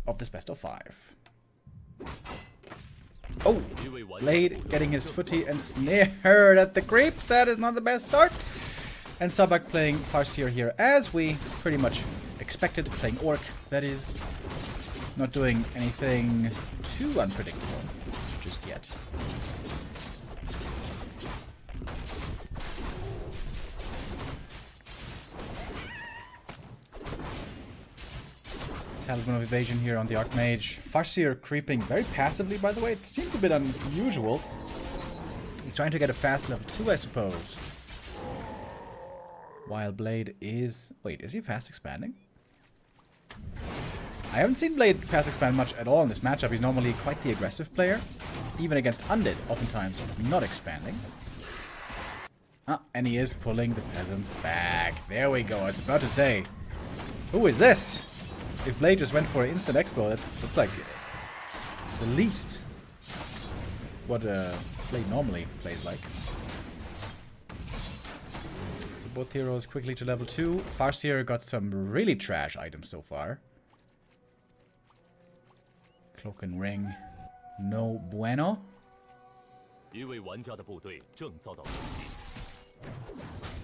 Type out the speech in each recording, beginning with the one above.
of this best of 5. Oh! Blade getting his footy and snared at the creeps. That is not the best start. And Starbuck playing Farseer here, as we pretty much expected, playing Orc. That is not doing anything too unpredictable just yet. Talisman of Evasion here on the Archmage. Farseer creeping very passively, by the way. It seems a bit unusual. He's trying to get a fast level 2, I suppose. While Blade is... Wait, is he fast expanding? I haven't seen Blade fast expand much at all in this matchup. He's normally quite the aggressive player. Even against Undead, oftentimes not expanding. Ah, and he is pulling the peasants back. There we go. I was about to say, who is this? If Blade just went for an instant expo, that's like the least what Blade normally plays like. So both heroes quickly to level 2. Farseer got some really trash items so far. Cloak and Ring. No bueno.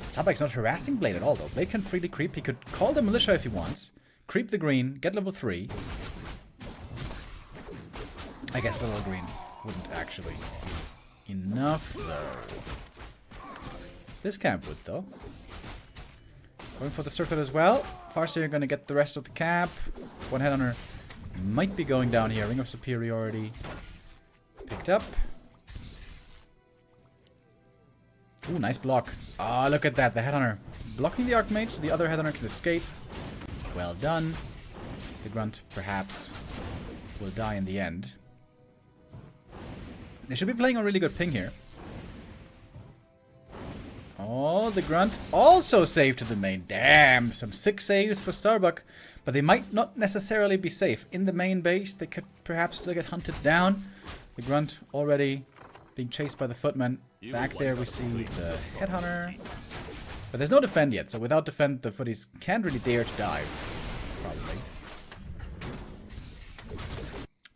Starbuck's not harassing Blade at all though. Blade can freely creep. He could call the militia if he wants. Creep the green, get level 3. I guess the level green wouldn't actually be enough though. This camp would though. Going for the circlet as well. Farseer gonna get the rest of the camp. One headhunter might be going down here. Ring of Superiority picked up. Ooh, nice block. Ah, look at that. The headhunter blocking the Archmage so the other headhunter can escape. Well done. The Grunt, perhaps, will die in the end. They should be playing a really good ping here. Oh, the Grunt also saved to the main. Damn, some sick saves for Starbuck. But they might not necessarily be safe. In the main base, they could perhaps still get hunted down. The Grunt already being chased by the footmen. Back there we see the Headhunter. But there's no defend yet, so without defend, the footies can't really dare to dive. Probably.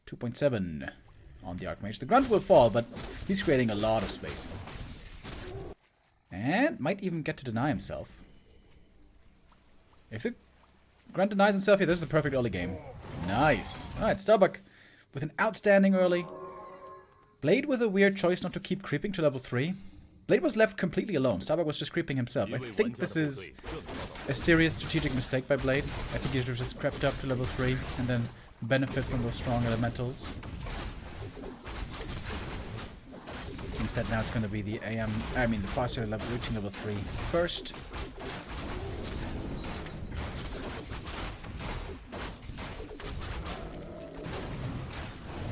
2.7 on the Archmage. The Grunt will fall, but he's creating a lot of space. And might even get to deny himself. If the Grunt denies himself here, this is a perfect early game. Nice. Alright, Starbuck with an outstanding early. Blade with a weird choice not to keep creeping to level 3. Blade was left completely alone. Starbuck was just creeping himself. I think this is a serious strategic mistake by Blade. I think he should have just crept up to level 3 and then benefit from those strong elementals. Instead now it's going to be the the Farseer level reaching level 3 first.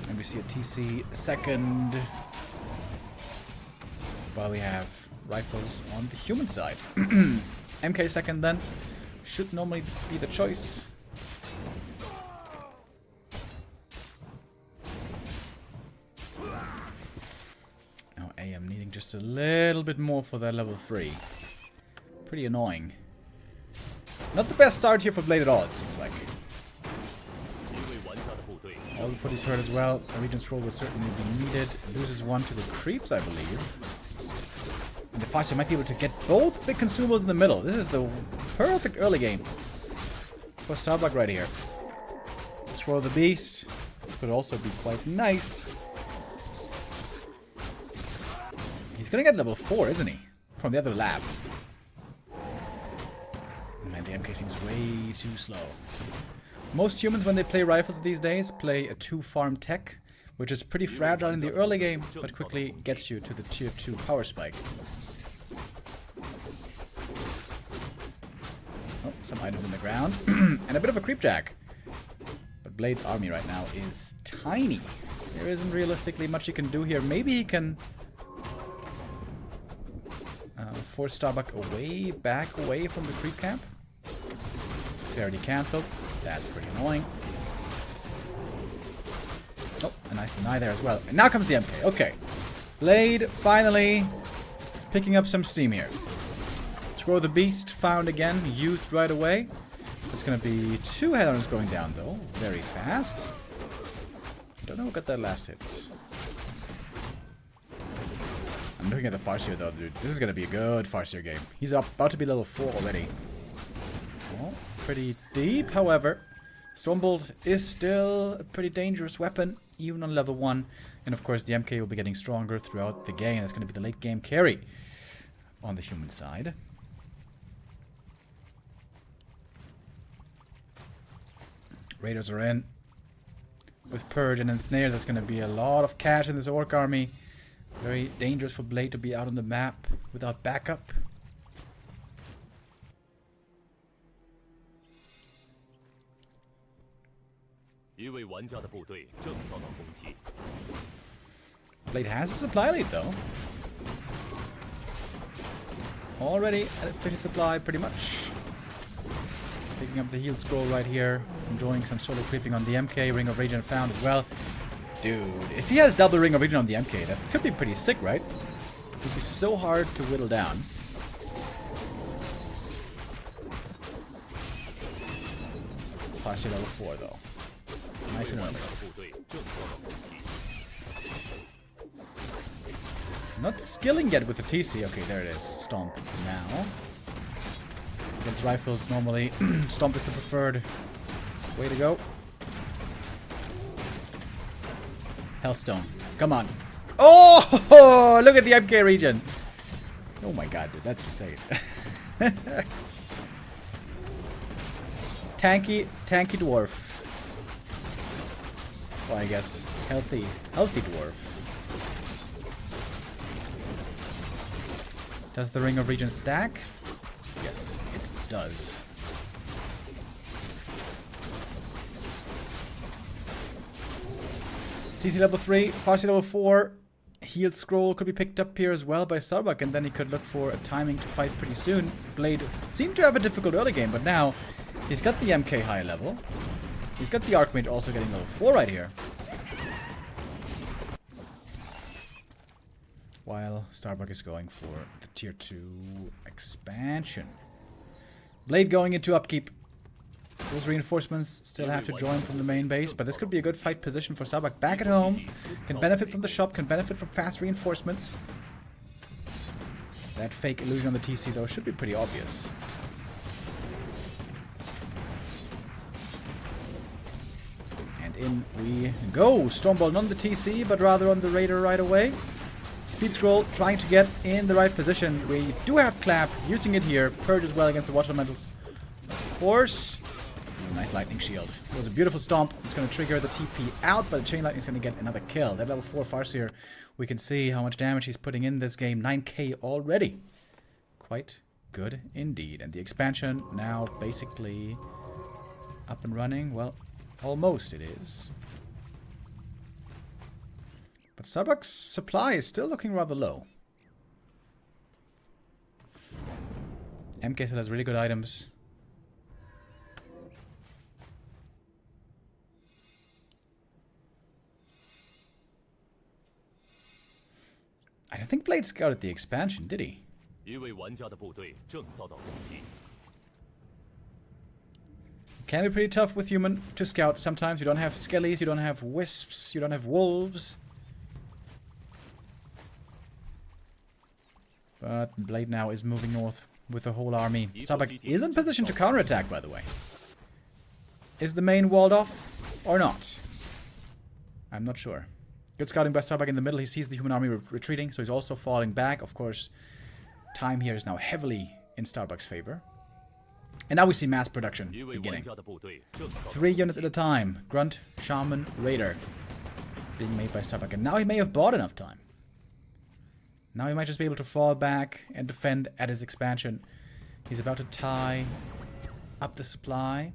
And we see a TC second. While we have rifles on the human side. MK second then. Should normally be the choice. Now AM needing just a little bit more for that level 3. Pretty annoying. Not the best start here for Blade at all, it seems like. All the footies hurt as well. A Regent Scroll will certainly be needed. Loses one to the creeps, I believe. And the Farseer might be able to get both big consumables in the middle. This is the perfect early game for Starbuck right here. Throw the Beast. Could also be quite nice. He's gonna get level 4, isn't he? From the other lab. Man, the MK seems way too slow. Most humans, when they play rifles these days, play a 2-farm tech, which is pretty fragile in the early game, but quickly gets you to the tier 2 power spike. Oh, some items in the ground. And a bit of a creepjack. But Blade's army right now is tiny. There isn't realistically much he can do here. Maybe he can force Starbuck back away from the creep camp. They already cancelled. That's pretty annoying. Oh, a nice deny there as well. And now comes the MK. Okay. Blade finally picking up some steam here. Throw the Beast found again. Used right away. Let's going to be 2 headhunters going down, though. Very fast. Don't know who got that last hit. I'm looking at the Farseer, though, dude. This is going to be a good Farseer game. He's about to be level 4 already. Well, pretty deep, however. Stormbolt is still a pretty dangerous weapon, even on level 1. And of course, the MK will be getting stronger throughout the game. It's going to be the late game carry on the human side. Raiders are in. With Purge and Ensnare, there's going to be a lot of cash in this Orc army. Very dangerous for Blade to be out on the map without backup. Blade has a supply lead, though. Already at 50 supply, pretty much. Picking up the healed scroll right here. Enjoying some solo creeping on the MK. Ring of Regen found as well. Dude, if he has double Ring of Regen on the MK, that could be pretty sick, right? It would be so hard to whittle down. Farseer level 4, though. Nice and early. Not skilling yet with the TC. Okay, there it is. Stomp now. Against rifles, normally Stomp is the preferred way to go. Healthstone. Come on. Oh! Look at the MK region. Oh my god, dude. That's insane. Tanky dwarf. Well, I guess healthy dwarf. Does the Ring of Regen stack? Yes, it does. TC level 3, Farseer level 4. Healed scroll could be picked up here as well by Starbuck, and then he could look for a timing to fight pretty soon. Blade seemed to have a difficult early game, but now he's got the MK high level. He's got the Archmage also getting level 4 right here. While Starbuck is going for the tier 2 expansion. Blade going into upkeep. Those reinforcements still have to join from the main base, but this could be a good fight position for Starbuck. Back at home, can benefit from the shop, can benefit from fast reinforcements. That fake illusion on the TC, though, should be pretty obvious. And in we go. Stormbolt not on the TC, but rather on the Raider right away. Speed scroll, trying to get in the right position. We do have Clap, using it here. Purge as well against the Watch Elementals. Of course. Nice lightning shield. It was a beautiful stomp. It's going to trigger the TP out, but the chain lightning is going to get another kill. That level 4 Farseer, we can see how much damage he's putting in this game. 9k already. Quite good indeed. And the expansion now basically up and running. Well, almost it is. But Starbuck's supply is still looking rather low. MK still has really good items. I don't think Blade scouted the expansion, did he? Can be pretty tough with human to scout. Sometimes you don't have skellies, you don't have wisps, you don't have wolves. But Blade now is moving north with the whole army. Starbuck is in position to counterattack, by the way. Is the main walled off or not? I'm not sure. Good scouting by Starbuck in the middle. He sees the human army retreating, so he's also falling back. Of course, time here is now heavily in Starbuck's favor. And now we see mass production beginning. 3 units at a time. Grunt, Shaman, Raider. Being made by Starbuck. And now he may have bought enough time. Now he might just be able to fall back and defend at his expansion. He's about to tie up the supply.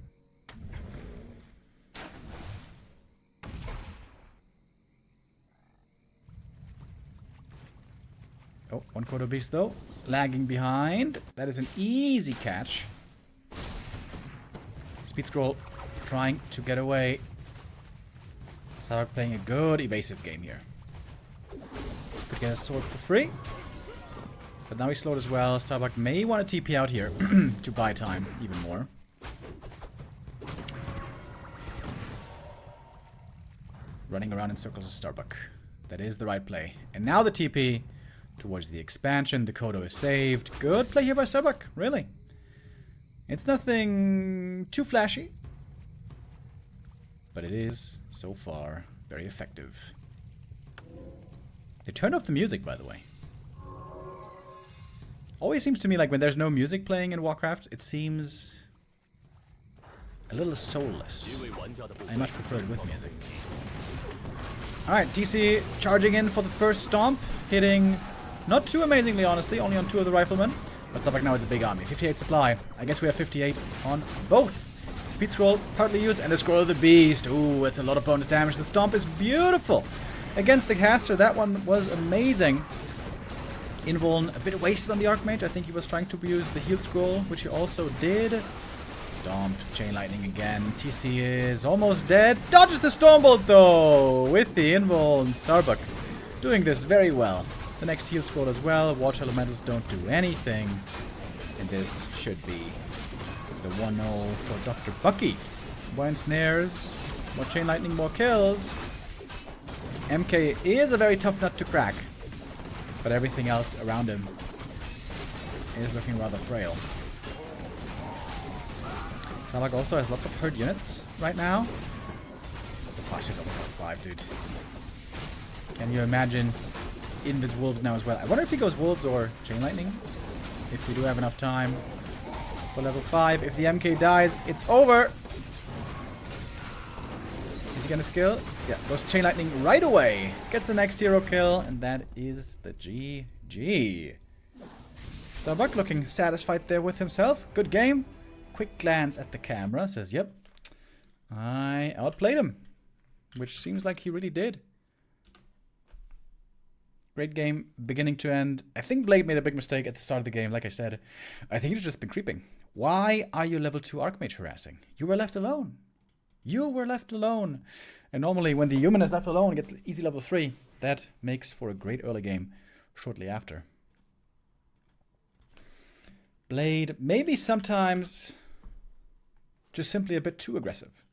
Oh, one quarter beast though. Lagging behind. That is an easy catch. Speed scroll trying to get away. Start playing a good evasive game here. Could get a sword for free. But now he's slowed as well. Starbuck may want to TP out here to buy time even more. running around in circles as Starbuck. That is the right play. And now the TP towards the expansion. The Kodo is saved. Good play here by Starbuck, really. It's nothing too flashy, but it is, so far, very effective. They turned off the music, by the way. Always seems to me like when there's no music playing in Warcraft, it seems a little soulless. I much prefer it with music. Alright, TC charging in for the first stomp, hitting not too amazingly, honestly, only on 2 of the riflemen. But Starbuck now is a big army. 58 supply. I guess we have 58 on both. Speed scroll partly used, and the scroll of the beast. Ooh, it's a lot of bonus damage. The stomp is beautiful. Against the caster, that one was amazing. Invuln a bit wasted on the Archmage. I think he was trying to use the heal scroll, which he also did. Stomp, chain lightning again. TC is almost dead. Dodges the Stormbolt though, with the Invuln. Starbuck doing this very well. The next heal scroll as well. Water elementals don't do anything. And this should be the 1-0 for Dr. Bucky. More ensnares, more chain lightning, more kills. MK is a very tough nut to crack. But everything else around him is looking rather frail. Starbuck also has lots of hurt units right now. The Flash is almost out 5, dude. Can you imagine Invis Wolves now as well? I wonder if he goes Wolves or Chain Lightning. If we do have enough time for level 5. If the MK dies, it's over. Is he gonna skill? Yeah, goes Chain Lightning right away. Gets the next hero kill, and that is the GG. Starbuck looking satisfied there with himself. Good game. Quick glance at the camera. Says, yep, I outplayed him. Which seems like he really did. Great game, beginning to end. I think Blade made a big mistake at the start of the game, like I said. I think he's just been creeping. Why are you level 2 Archmage harassing? You were left alone. You were left alone. And normally when the human is left alone and gets easy level 3, that makes for a great early game shortly after. Blade, maybe sometimes just simply a bit too aggressive.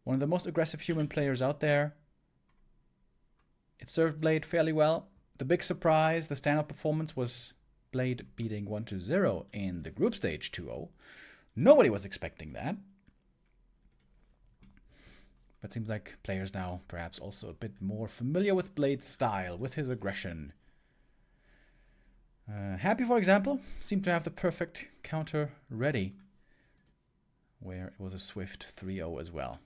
One of the most aggressive human players out there. It served Blade fairly well. The big surprise, the standout performance, was Blade beating 1-0 in the group stage 2-0. Nobody was expecting that. But it seems like players now perhaps also a bit more familiar with Blade's style, with his aggression. Happy, for example, seemed to have the perfect counter ready, where it was a swift 3-0 as well.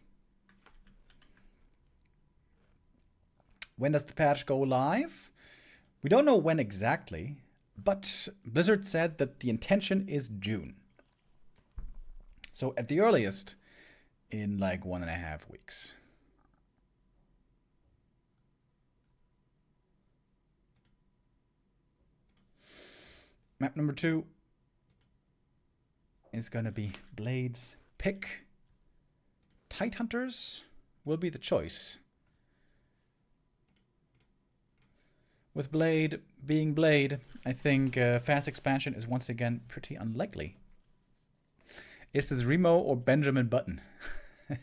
When does the patch go live? We don't know when exactly, but Blizzard said that the intention is June. So at the earliest, in like 1.5 weeks. Map number 2 is going to be Blade's pick. Tidehunters will be the choice. With Blade being Blade, I think fast expansion is once again pretty unlikely. Is this Remo or Benjamin Button? Good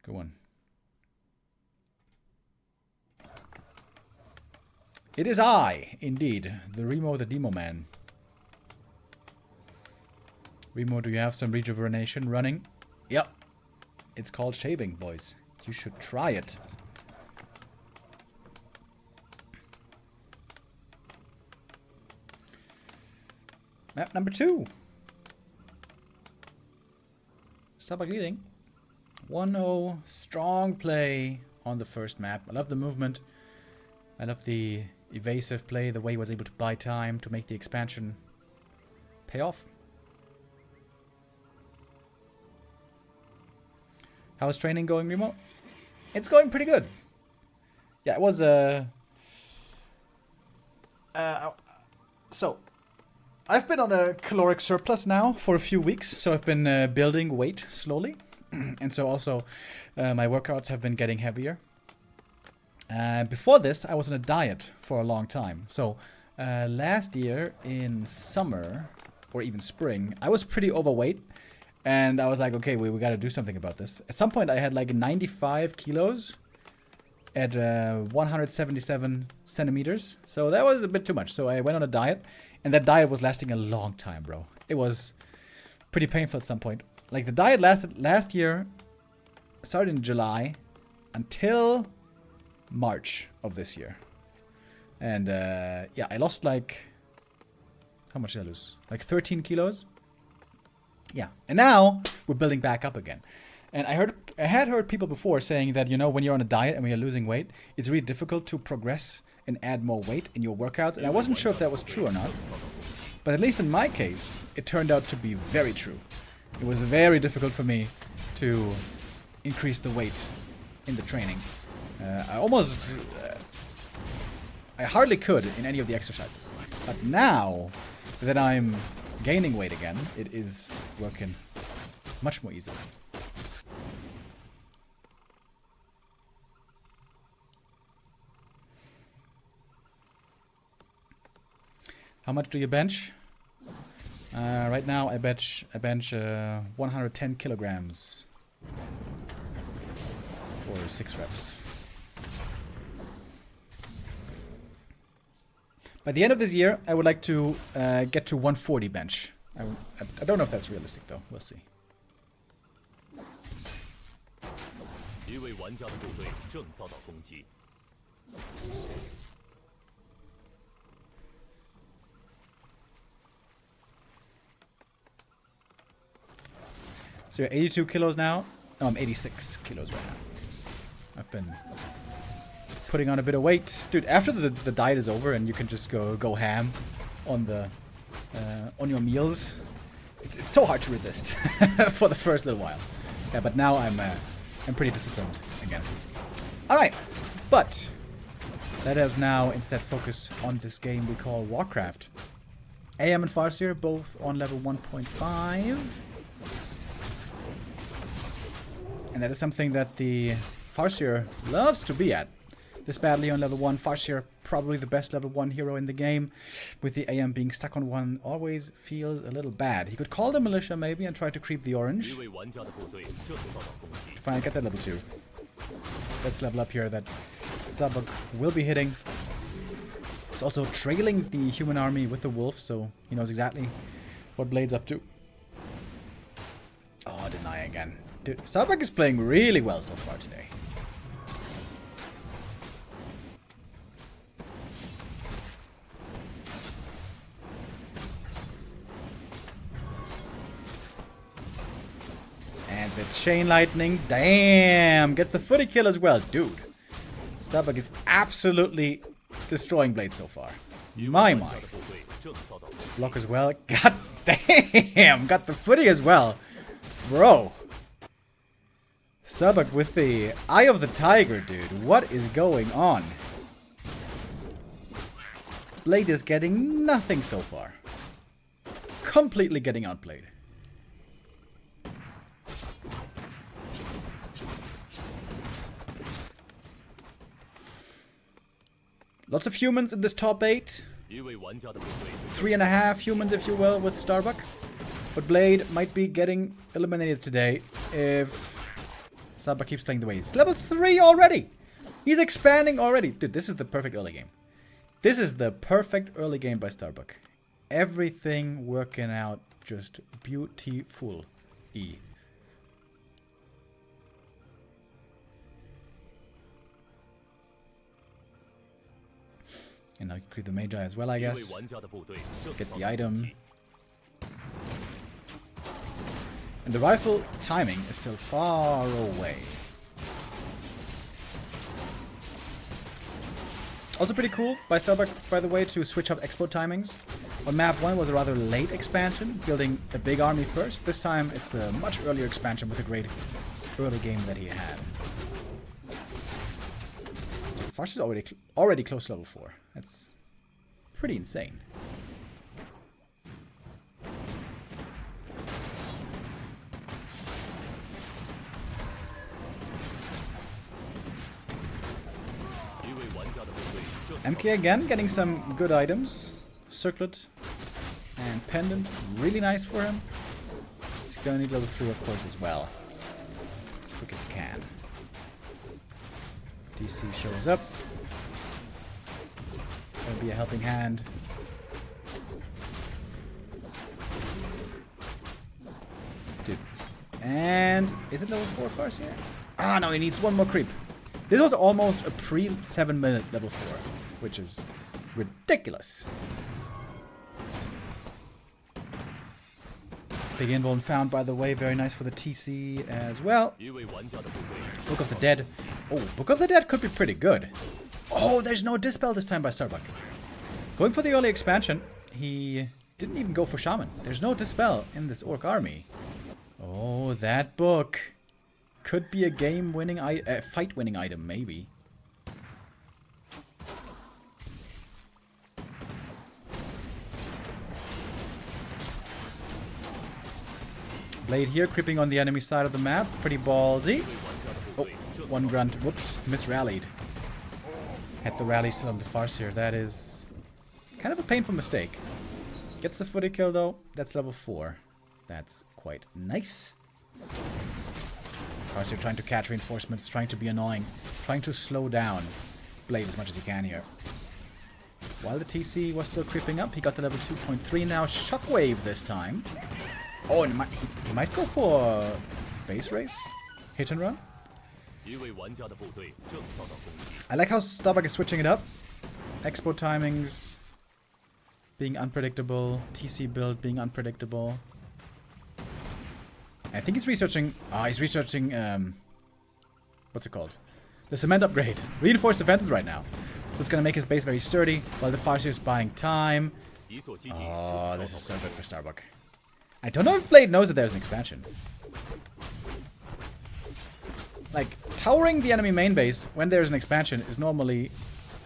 one. It is I, indeed, the Remo the Demo Man. Remo, do you have some rejuvenation running? Yep. It's called shaving, boys. You should try it. Map number 2. Starbuck leading. 1-0. Strong play on the first map. I love the movement. I love the evasive play, the way he was able to buy time to make the expansion pay off. How's training going, Remo? It's going pretty good. Yeah, it was so I've been on a caloric surplus now for a few weeks, so I've been building weight slowly. And so also my workouts have been getting heavier. Before this, I was on a diet for a long time. So last year in summer, or even spring, I was pretty overweight. And I was like, okay, we got to do something about this. At some point, I had like 95 kilos at 177 centimeters. So that was a bit too much. So I went on a diet. And that diet was lasting a long time, bro. It was pretty painful at some point. Like, the diet lasted last year, started in July, until March of this year. And, yeah, I lost like... How much did I lose? Like 13 kilos? Yeah. And now, we're building back up again. And I had heard people before saying that, you know, when you're on a diet and when you're losing weight, it's really difficult to progress and add more weight in your workouts. And I wasn't sure if that was true or not. But at least in my case, it turned out to be very true. It was very difficult for me to increase the weight in the training. I hardly could in any of the exercises. But now that I'm gaining weight again, it is working much more easily. How much do you bench? Right now I bench 110 kilograms for 6 reps. By the end of this year, I would like to get to 140 bench. I don't know if that's realistic though. We'll see. So you're 82 kilos now? No, I'm 86 kilos right now. I've been putting on a bit of weight. Dude, after the diet is over and you can just go ham on the on your meals, it's so hard to resist for the first little while. Yeah, but now I'm pretty disciplined again. Alright, but let us now instead focus on this game we call Warcraft. AM and Farseer both on level 1.5. And that is something that the Farseer loves to be at. This badly on level 1. Farseer, probably the best level 1 hero in the game. With the AM being stuck on 1, always feels a little bad. He could call the militia maybe and try to creep the orange. Finally get that level 2. Let's level up here that Starbuck will be hitting. He's also trailing the human army with the wolf, so he knows exactly what Blade's up to. Oh, deny again. Dude, Starbuck is playing really well so far today. And the chain lightning, damn, gets the footy kill as well. Dude, Starbuck is absolutely destroying Blade so far. My. Block as well. God damn, got the footy as well. Bro. Starbuck with the Eye of the Tiger, dude. What is going on? Blade is getting nothing so far. Completely getting outplayed. Lots of humans in this top 8. 3.5 humans, if you will, with Starbuck. But Blade might be getting eliminated today if Starbuck keeps playing the way. He's level 3 already. He's expanding already. Dude, this is the perfect early game. This is the perfect early game by Starbuck. Everything working out just beautiful. And now you create the Magi as well, I guess. Get the item. And the rifle timing is still far away. Also pretty cool by Starbuck, by the way, to switch up explode timings. On map 1 was a rather late expansion, building a big army first. This time it's a much earlier expansion with a great early game that he had. Farsh is already close to level 4. That's pretty insane. MK again, getting some good items. Circlet and Pendant, really nice for him. He's gonna need level 3, of course, as well. As quick as he can. DC shows up. Gonna be a helping hand. Dude. And is it level 4 first here? Ah, no, he needs one more creep. This was almost a pre-7-minute level 4, which is ridiculous. Big invuln found, by the way. Very nice for the TC as well. Book of the Dead. Oh, Book of the Dead could be pretty good. Oh, there's no Dispel this time by Starbuck. Going for the early expansion, he didn't even go for Shaman. There's no Dispel in this Orc army. Oh, that book could be a game-winning, fight-winning item, maybe. Blade here, creeping on the enemy side of the map. Pretty ballsy. Oh, one grunt. Whoops, misrallied. Had the rally still on the Farseer. That is kind of a painful mistake. Gets the footy kill though. That's level 4. That's quite nice. Farseer trying to catch reinforcements, trying to be annoying, trying to slow down Blade as much as he can here. While the TC was still creeping up, he got the level 2.3 now. Shockwave this time. Oh, and he might go for base race? Hit and run? I like how Starbuck is switching it up. Expo timings being unpredictable. TC build being unpredictable. I think he's researching... he's researching... what's it called? The cement upgrade. Reinforced defenses right now. It's going to make his base very sturdy while the Farseer is buying time. Oh, this is so good for Starbuck. I don't know if Blade knows that there's an expansion. Like, towering the enemy main base when there's an expansion is normally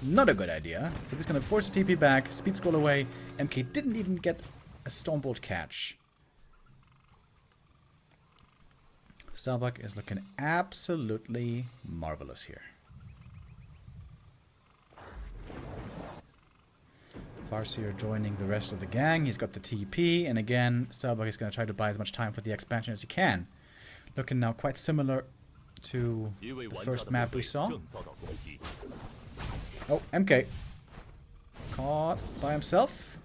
not a good idea. So this is going to force the TP back, speed scroll away. MK didn't even get a Stormbolt catch. Starbuck is looking absolutely marvelous here. Farseer joining the rest of the gang. He's got the TP, and again, Starbuck is going to try to buy as much time for the expansion as he can. Looking now quite similar to the first map we saw. Oh, MK. Caught by himself.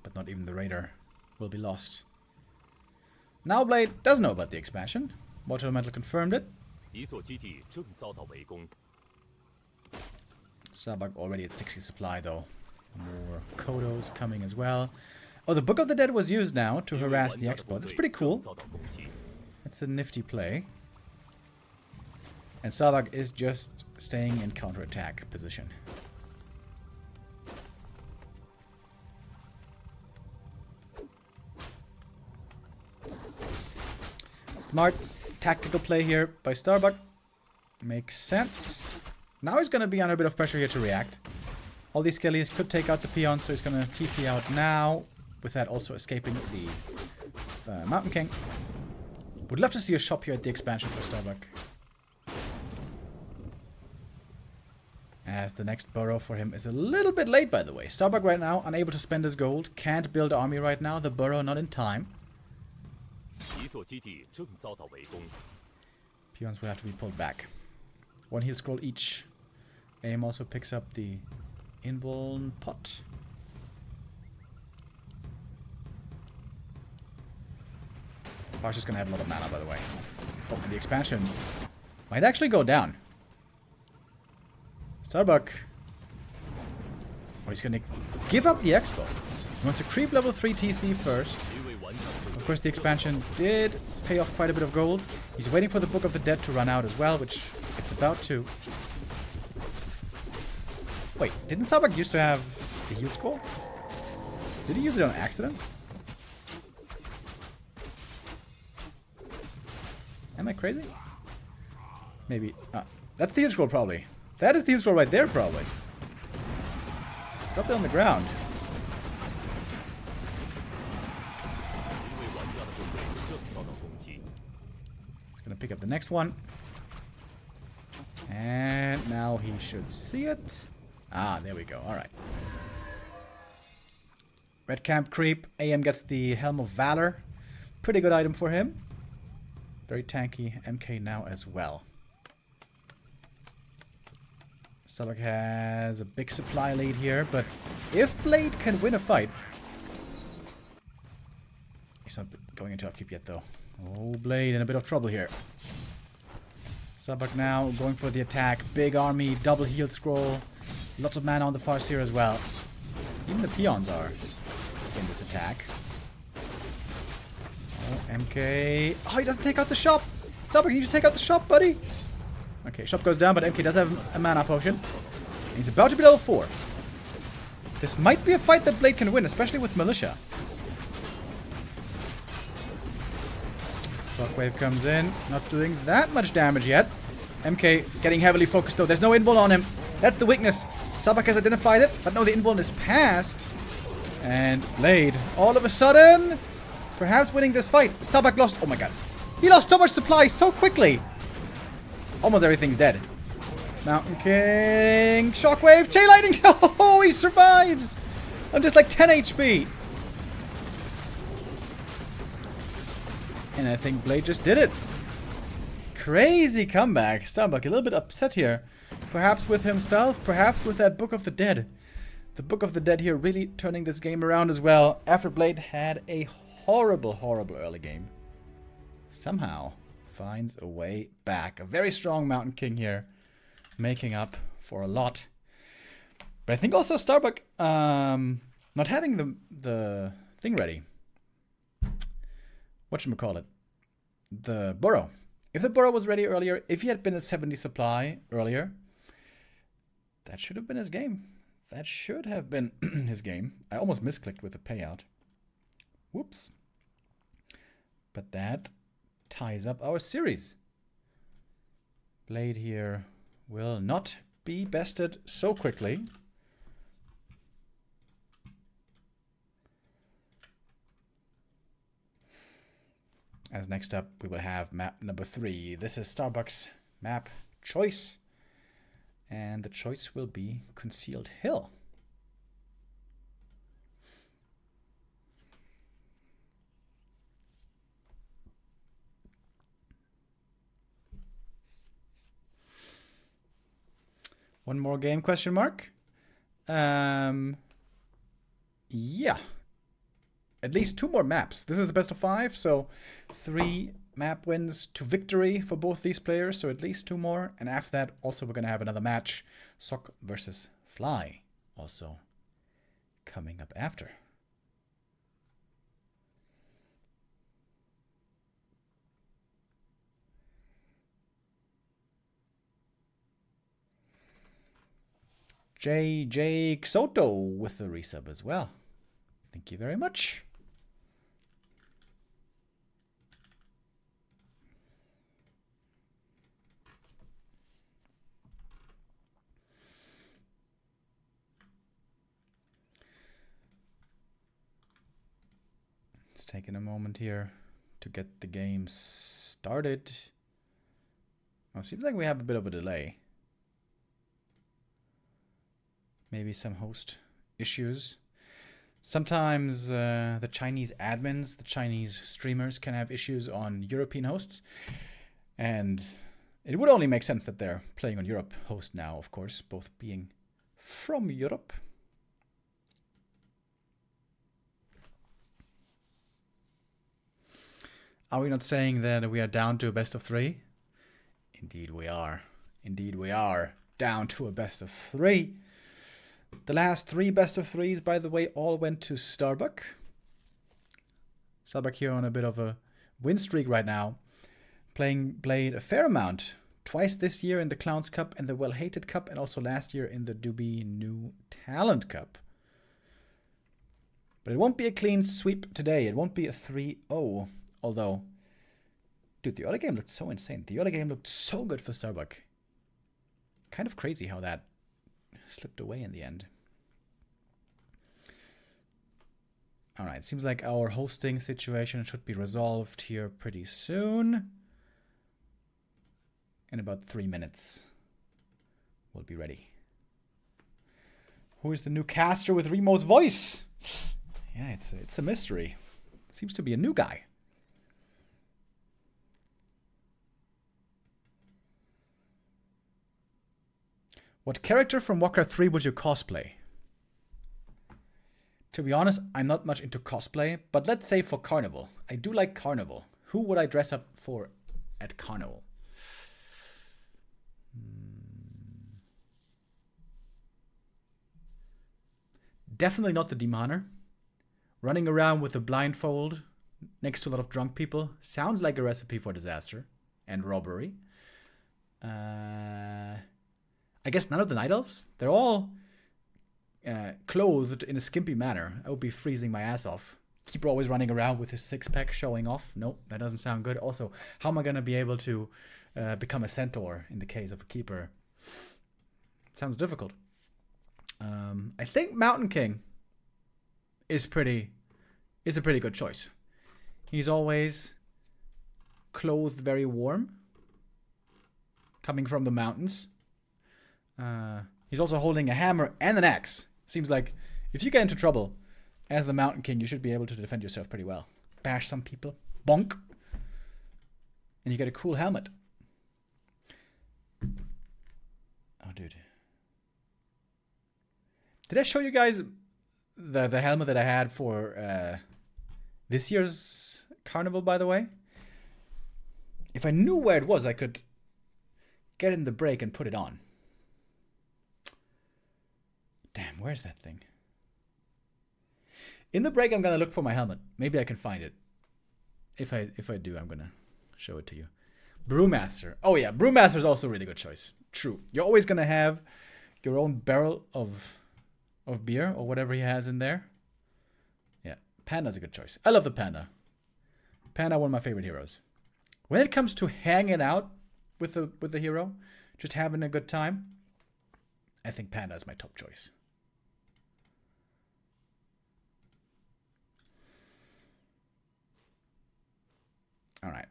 But not even the Raider will be lost. Now Blade does know about the expansion. Water Elemental confirmed it. Starbuck already at 60 supply though. More Kodos coming as well. Oh, the Book of the Dead was used now to harass the Expo. That's pretty cool. That's a nifty play. And Starbuck is just staying in counterattack position. Smart tactical play here by Starbuck. Makes sense. Now he's going to be under a bit of pressure here to react. All these skellies could take out the peons, so he's going to TP out now. With that also escaping the Mountain King. Would love to see a shop here at the expansion for Starbuck. As the next burrow for him is a little bit late, by the way. Starbuck right now unable to spend his gold. Can't build army right now. The burrow not in time. Peons will have to be pulled back. One heal scroll each. Aim also picks up the invuln pot. Parsha's gonna have a lot of mana, by the way. Oh, and the expansion might actually go down. Starbuck. Oh, he's gonna give up the Expo. He wants to creep level 3 TC first. Of course, the expansion did pay off quite a bit of gold. He's waiting for the Book of the Dead to run out as well, which it's about to. Wait, didn't Starbuck used to have the heal scroll? Did he use it on accident? Am I crazy? Maybe. That's the heal scroll, probably. That is the heal scroll right there, probably. Drop it on the ground. Gonna pick up the next one. And now he should see it. Ah, there we go. All right. Red Camp Creep. AM gets the Helm of Valor. Pretty good item for him. Very tanky MK now as well. Starbuck has a big supply lead here, but if Blade can win a fight... He's not going into upkeep yet, though. Oh, Blade in a bit of trouble here. Starbuck now going for the attack. Big army, double healed scroll. Lots of mana on the Farseer as well. Even the peons are in this attack. Oh, MK. Oh, he doesn't take out the shop. Starbuck, you need to take out the shop, buddy. Okay, shop goes down, but MK does have a mana potion. He's about to be level 4. This might be a fight that Blade can win, especially with Militia. Shockwave comes in, not doing that much damage yet. MK getting heavily focused though. There's no invul on him. That's the weakness. Starbuck has identified it, but no, the invul is passed. And Blade, all of a sudden, perhaps winning this fight. Starbuck lost. Oh my god. He lost so much supply so quickly. Almost everything's dead. Mountain King. Shockwave. Chain Lightning. Oh, he survives. On just like 10 HP. And I think Blade just did it. Crazy comeback. Starbuck a little bit upset here. Perhaps with himself. Perhaps with that Book of the Dead. The Book of the Dead here really turning this game around as well. After Blade had a horrible, horrible early game. Somehow finds a way back. A very strong Mountain King here. Making up for a lot. But I think also Starbuck not having the thing ready. Whatchamacallit? The burrow. If the burrow was ready earlier, if he had been at 70 supply earlier, that should have been his game. That should have been his game. I almost misclicked with the payout. Whoops. But that ties up our series. Blade here will not be bested so quickly. As next up, we will have map number 3. This is Starbuck's map choice. And the choice will be Concealed Hill. One more game, question mark? Yeah. At least 2 more maps. This is the best of 5, so 3 map wins to victory for both these players, so at least 2 more. And after that, also we're going to have another match. Sock versus Fly, also coming up after. JJ Soto with the resub as well. Thank you very much. It's taking a moment here to get the game started. Well, it seems like we have a bit of a delay. Maybe some host issues. Sometimes the Chinese admins, the Chinese streamers can have issues on European hosts. And it would only make sense that they're playing on Europe host now, of course, both being from Europe. Are we not saying that we are down to a best of 3? Indeed we are. Indeed we are down to a best of 3. The last 3 best of 3s, by the way, all went to Starbuck. Starbuck here on a bit of a win streak right now. Playing Blade a fair amount. Twice this year in the Clowns Cup and the Well-Hated Cup, and also last year in the Doobie New Talent Cup. But it won't be a clean sweep today. It won't be a 3-0. Although, dude, the early game looked so insane. The early game looked so good for Starbuck. Kind of crazy how that slipped away in the end. Alright, seems like our hosting situation should be resolved here pretty soon. In about 3 minutes, we'll be ready. Who is the new caster with Remo's voice? Yeah, it's a mystery. Seems to be a new guy. What character from Warcraft 3 would you cosplay? To be honest, I'm not much into cosplay, but let's say for Carnival. I do like Carnival. Who would I dress up for at Carnival? Definitely not the Demoner. Running around with a blindfold next to a lot of drunk people sounds like a recipe for disaster and robbery. I guess none of the Night Elves. They're all clothed in a skimpy manner. I would be freezing my ass off. Keeper always running around with his six-pack showing off. Nope, that doesn't sound good. Also, how am I going to be able to become a centaur in the case of a Keeper? Sounds difficult. I think Mountain King is a pretty good choice. He's always clothed very warm, coming from the mountains. He's also holding a hammer and an axe. Seems like if you get into trouble as the Mountain King, you should be able to defend yourself pretty well. Bash some people, bonk, and you get a cool helmet. Oh, dude. Did I show you guys the helmet that I had for this year's Carnival, by the way? If I knew where it was, I could get in the break and put it on. Damn, where's that thing? In the break, I'm going to look for my helmet. Maybe I can find it. If I do, I'm going to show it to you. Brewmaster. Oh, yeah. Brewmaster is also a really good choice. True. You're always going to have your own barrel of beer or whatever he has in there. Yeah. Panda's a good choice. I love the Panda. Panda, one of my favorite heroes. When it comes to hanging out with the hero, just having a good time, I think Panda is my top choice. All right.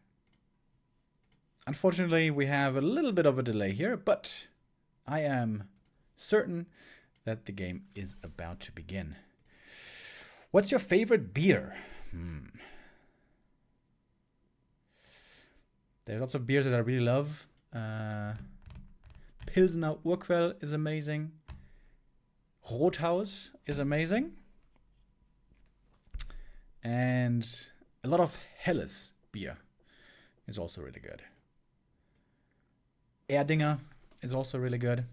Unfortunately, we have a little bit of a delay here, but I am certain that the game is about to begin. What's your favorite beer? There's lots of beers that I really love. Pilsner Urquell is amazing. Rothaus is amazing. And a lot of Helles beer is also really good. Erdinger is also really good.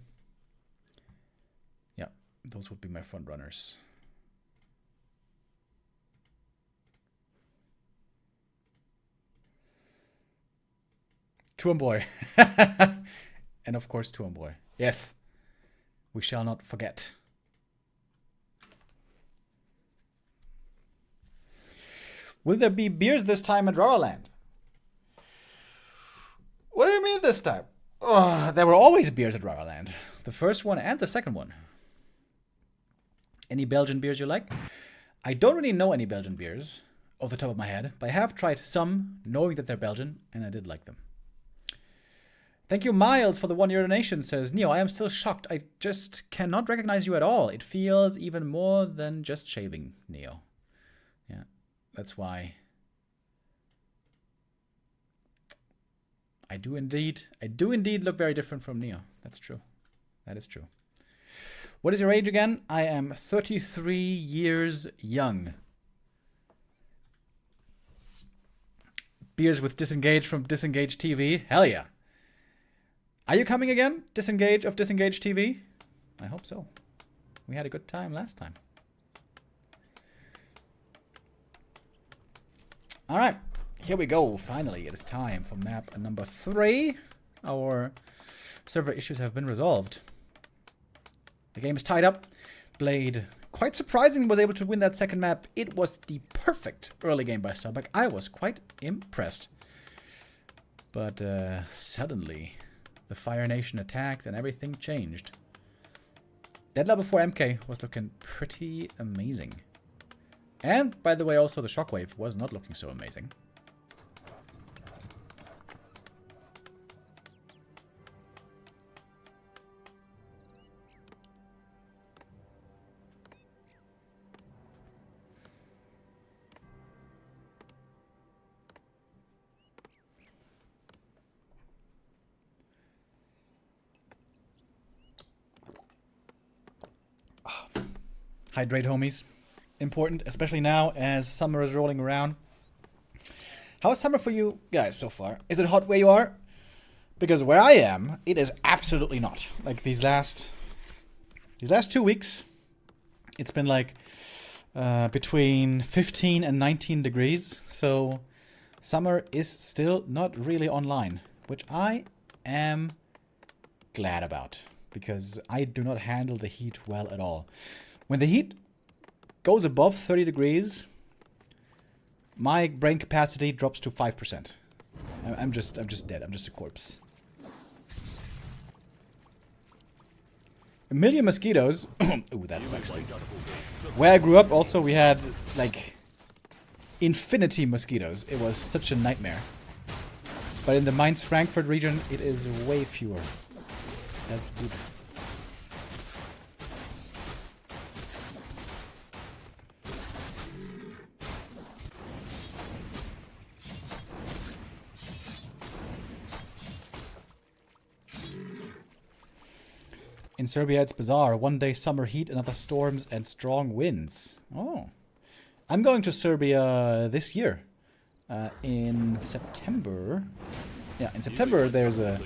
Yeah, those would be my front runners. Turmboy. And of course Turmboy. Yes. We shall not forget. Will there be beers this time at Raraland? What do you mean this time? Oh, there were always beers at Raraland. The first one and the second one. Any Belgian beers you like? I don't really know any Belgian beers off the top of my head, but I have tried some, knowing that they're Belgian, and I did like them. Thank you, Miles, for the €1 donation. Says, Neo, I am still shocked. I just cannot recognize you at all. It feels even more than just shaving, Neo. Yeah, that's why. I do indeed look very different from Neo. That's true. That is true. What is your age again? I am 33 years young. Beers with Disengage from Disengage TV. Hell yeah. Are you coming again? Disengage of Disengage TV? I hope so. We had a good time last time. All right. Here we go. Finally, it is time for map number 3. Our server issues have been resolved. The game is tied up. Blade, quite surprisingly, was able to win that second map. It was the perfect early game by Starbuck. I was quite impressed. But suddenly, the Fire Nation attacked and everything changed. Dead Level 4 MK was looking pretty amazing. And, by the way, also the Shockwave was not looking so amazing. Hydrate, homies. Important, especially now as summer is rolling around. How is summer for you guys so far? Is it hot where you are? Because where I am, it is absolutely not. Like these last 2 weeks, it's been like between 15 and 19 degrees. So summer is still not really online, which I am glad about because I do not handle the heat well at all. When the heat goes above 30 degrees, my brain capacity drops to 5%. I'm just dead. I'm just a corpse. A million mosquitoes. Ooh, that sucks, dude. Where I grew up, also, we had, like, infinity mosquitoes. It was such a nightmare. But in the Mainz-Frankfurt region, it is way fewer. That's good. In Serbia, it's bizarre. One day summer heat, another storms and strong winds. Oh. I'm going to Serbia this year. In September. Yeah, in September there's a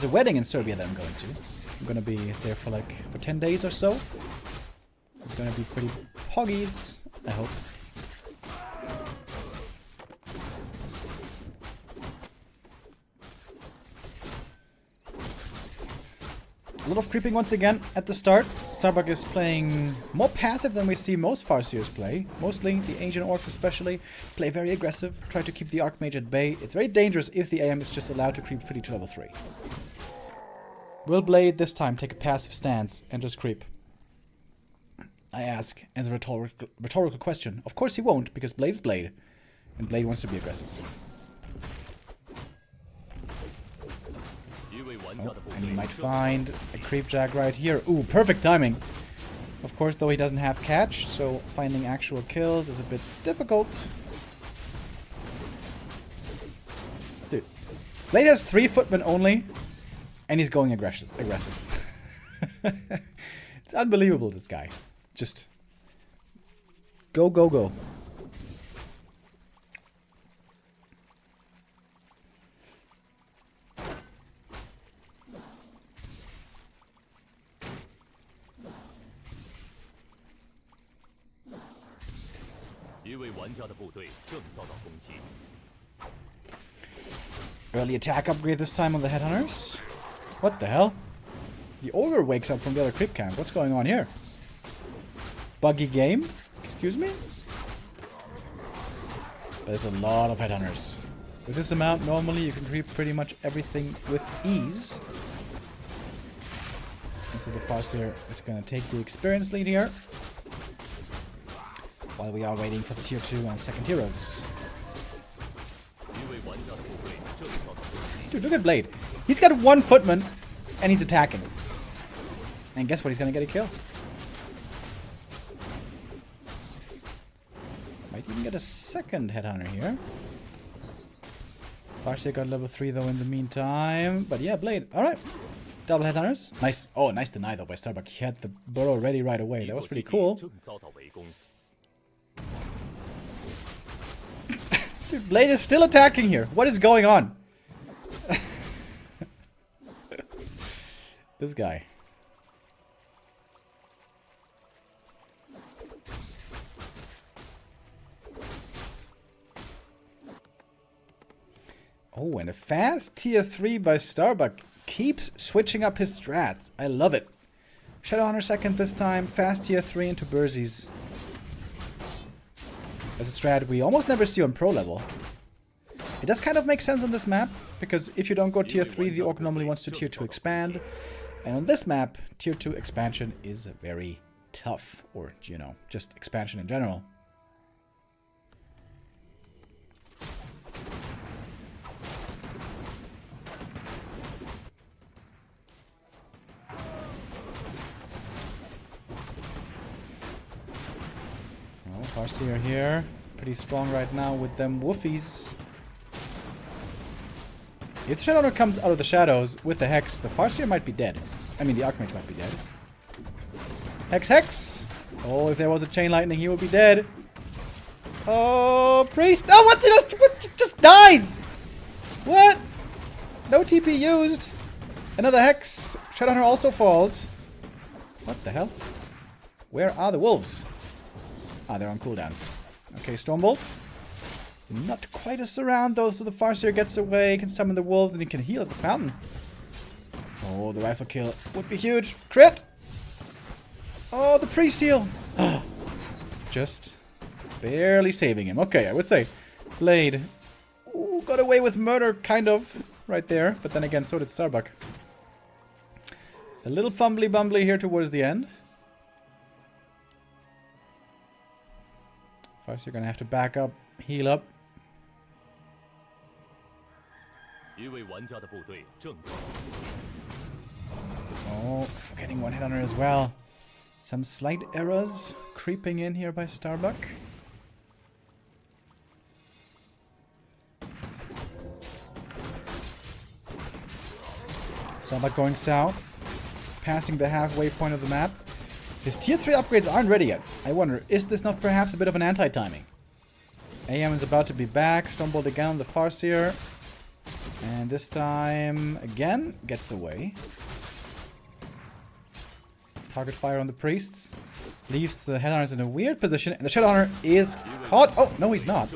wedding in Serbia that I'm going to. I'm going to be there for 10 days or so. It's going to be pretty poggies, I hope. A lot of creeping once again at the start. Starbuck is playing more passive than we see most Farseers play. Mostly the Ancient Orc especially. Play very aggressive, try to keep the Archmage at bay. It's very dangerous if the AM is just allowed to creep freely to level 3. Will Blade this time take a passive stance and just creep? I ask as a rhetorical question. Of course he won't, because Blade is Blade. And Blade wants to be aggressive. Oh, and he might find a creepjack right here. Ooh, perfect timing. Of course, though, he doesn't have catch, so finding actual kills is a bit difficult. Dude, Blade has 3 footmen only, and he's going aggressive. It's unbelievable, this guy. Just go, go, go. Early attack upgrade this time on the Headhunters. What the hell? The Ogre wakes up from the other creep camp. What's going on here? Buggy game? Excuse me? But it's a lot of Headhunters. With this amount, normally you can creep pretty much everything with ease. And so the Farseer is going to take the experience lead here. While we are waiting for the tier 2 and second heroes. Dude, look at Blade. He's got 1 footman and he's attacking. And guess what? He's gonna get a kill. Might even get a second Headhunter here. Farseer got level 3 though in the meantime. But yeah, Blade. Alright. Double Headhunters. Nice. Oh, nice deny though by Starbuck. He had the burrow ready right away. That was pretty cool. Dude, Blade is still attacking here. What is going on? This guy. Oh, and a fast tier 3 by Starbuck. Keeps switching up his strats. I love it. Shadowhunter second this time. Fast tier 3 into Burzies. That's a strat we almost never see on pro level. It does kind of make sense on this map, because if you don't go tier 3, the Orc normally wants to tier 2 expand. And on this map, tier 2 expansion is very tough. Or, you know, just expansion in general. Oh, Farseer here. Pretty strong right now with them woofies. If the Shadowrunner comes out of the shadows with the Hex, the Farseer might be dead. I mean, the Archmage might be dead. Hex, Hex! Oh, if there was a chain lightning, he would be dead. Oh, priest. Oh, what? Just dies. What? No TP used. Another hex. Shadowhunter also falls. What the hell? Where are the wolves? Ah, they're on cooldown. Okay, Stormbolt. Not quite a surround though, so the Farseer gets away, can summon the wolves, and he can heal at the fountain. Oh, the rifle kill would be huge. Crit! Oh, the priest heal! Just barely saving him. Okay, I would say Blade. Ooh, got away with murder, kind of, right there. But then again, so did Starbuck. A little fumbly bumbly here towards the end. First, you're gonna have to back up, heal up. Oh, forgetting one hit on her as well. Some slight errors creeping in here by Starbuck. Starbuck going south, passing the halfway point of the map. His tier 3 upgrades aren't ready yet. I wonder, is this not perhaps a bit of an anti-timing? AM is about to be back. Stormbolt again on the Farseer. And this time, again, gets away. Target fire on the priests. Leaves the Headhunters in a weird position. And the Shadowhunter is caught. Oh, no, he's not.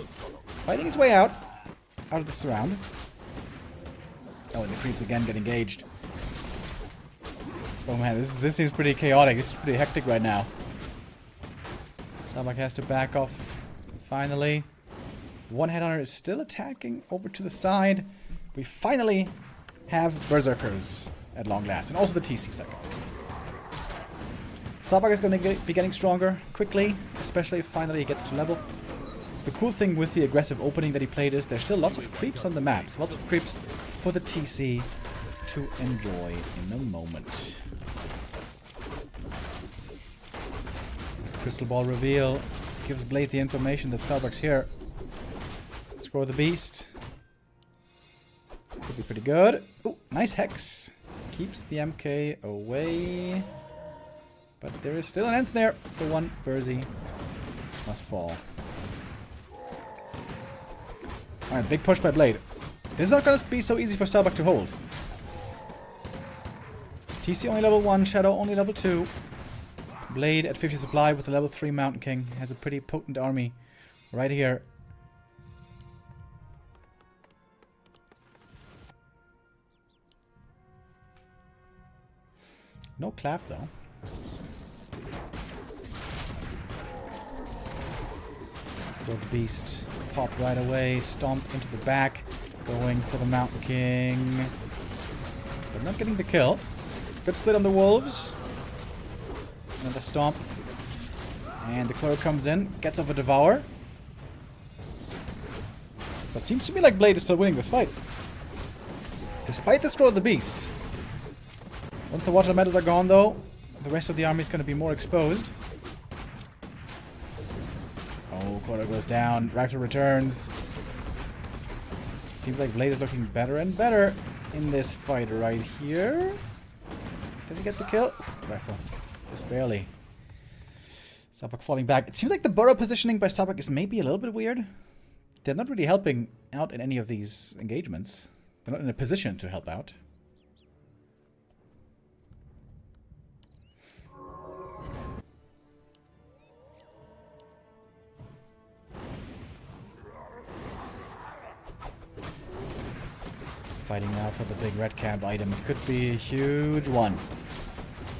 Fighting his way out. Out of the surround. Oh, and the creeps again get engaged. Oh man, this seems pretty chaotic. This is pretty hectic right now. Starbuck has to back off. Finally. One Headhunter is still attacking over to the side. We finally have Berserkers at long last. And also the TC second. Starbuck is going to be getting stronger quickly. Especially if finally he gets to level. The cool thing with the aggressive opening that he played is there's still lots of creeps on the maps. Lots of creeps for the TC to enjoy in a moment. Crystal Ball reveal gives Blade the information that Starbuck's here. Scroll the beast. Could be pretty good. Ooh, nice hex. Keeps the MK away. But there is still an end snare, so one Bursey must fall. Alright, big push by Blade. This is not going to be so easy for Starbuck to hold. TC only level 1, Shadow only level 2. Blade at 50 supply with the level 3 Mountain King. Has a pretty potent army right here. No clap though. Let's go the beast. Pop right away. Stomp into the back. Going for the Mountain King. But not getting the kill. Good split on the wolves. Another stomp. And the cleric comes in. Gets off a devour. But seems to me like Blade is still winning this fight. Despite the scroll of the beast. Once the Watch medals are gone though, the rest of the army is going to be more exposed. Oh, Quota goes down. Rifle returns. Seems like Blade is looking better and better in this fight right here. Does he get the kill? Rifle. Just barely. Starbuck falling back. It seems like the burrow positioning by Starbuck is maybe a little bit weird. They're not really helping out in any of these engagements. They're not in a position to help out. Fighting now for the big red cab item. It could be a huge one.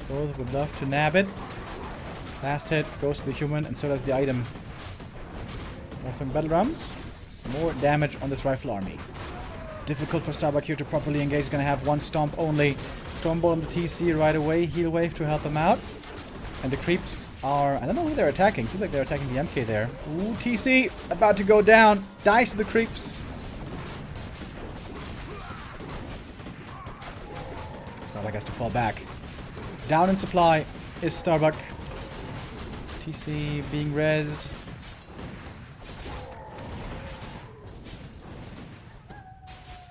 Both would love to nab it. Last hit goes to the human, and so does the item. Also in battle drums. More damage on this rifle army. Difficult for Starbuck here to properly engage. He's going to have one stomp only. Stormbolt on the TC right away. Heal wave to help him out. And the creeps are... I don't know who they're attacking. Seems like they're attacking the MK there. Ooh, TC about to go down. Dies to the creeps. Starbuck has to fall back. Down in supply is Starbuck. TC being rezzed.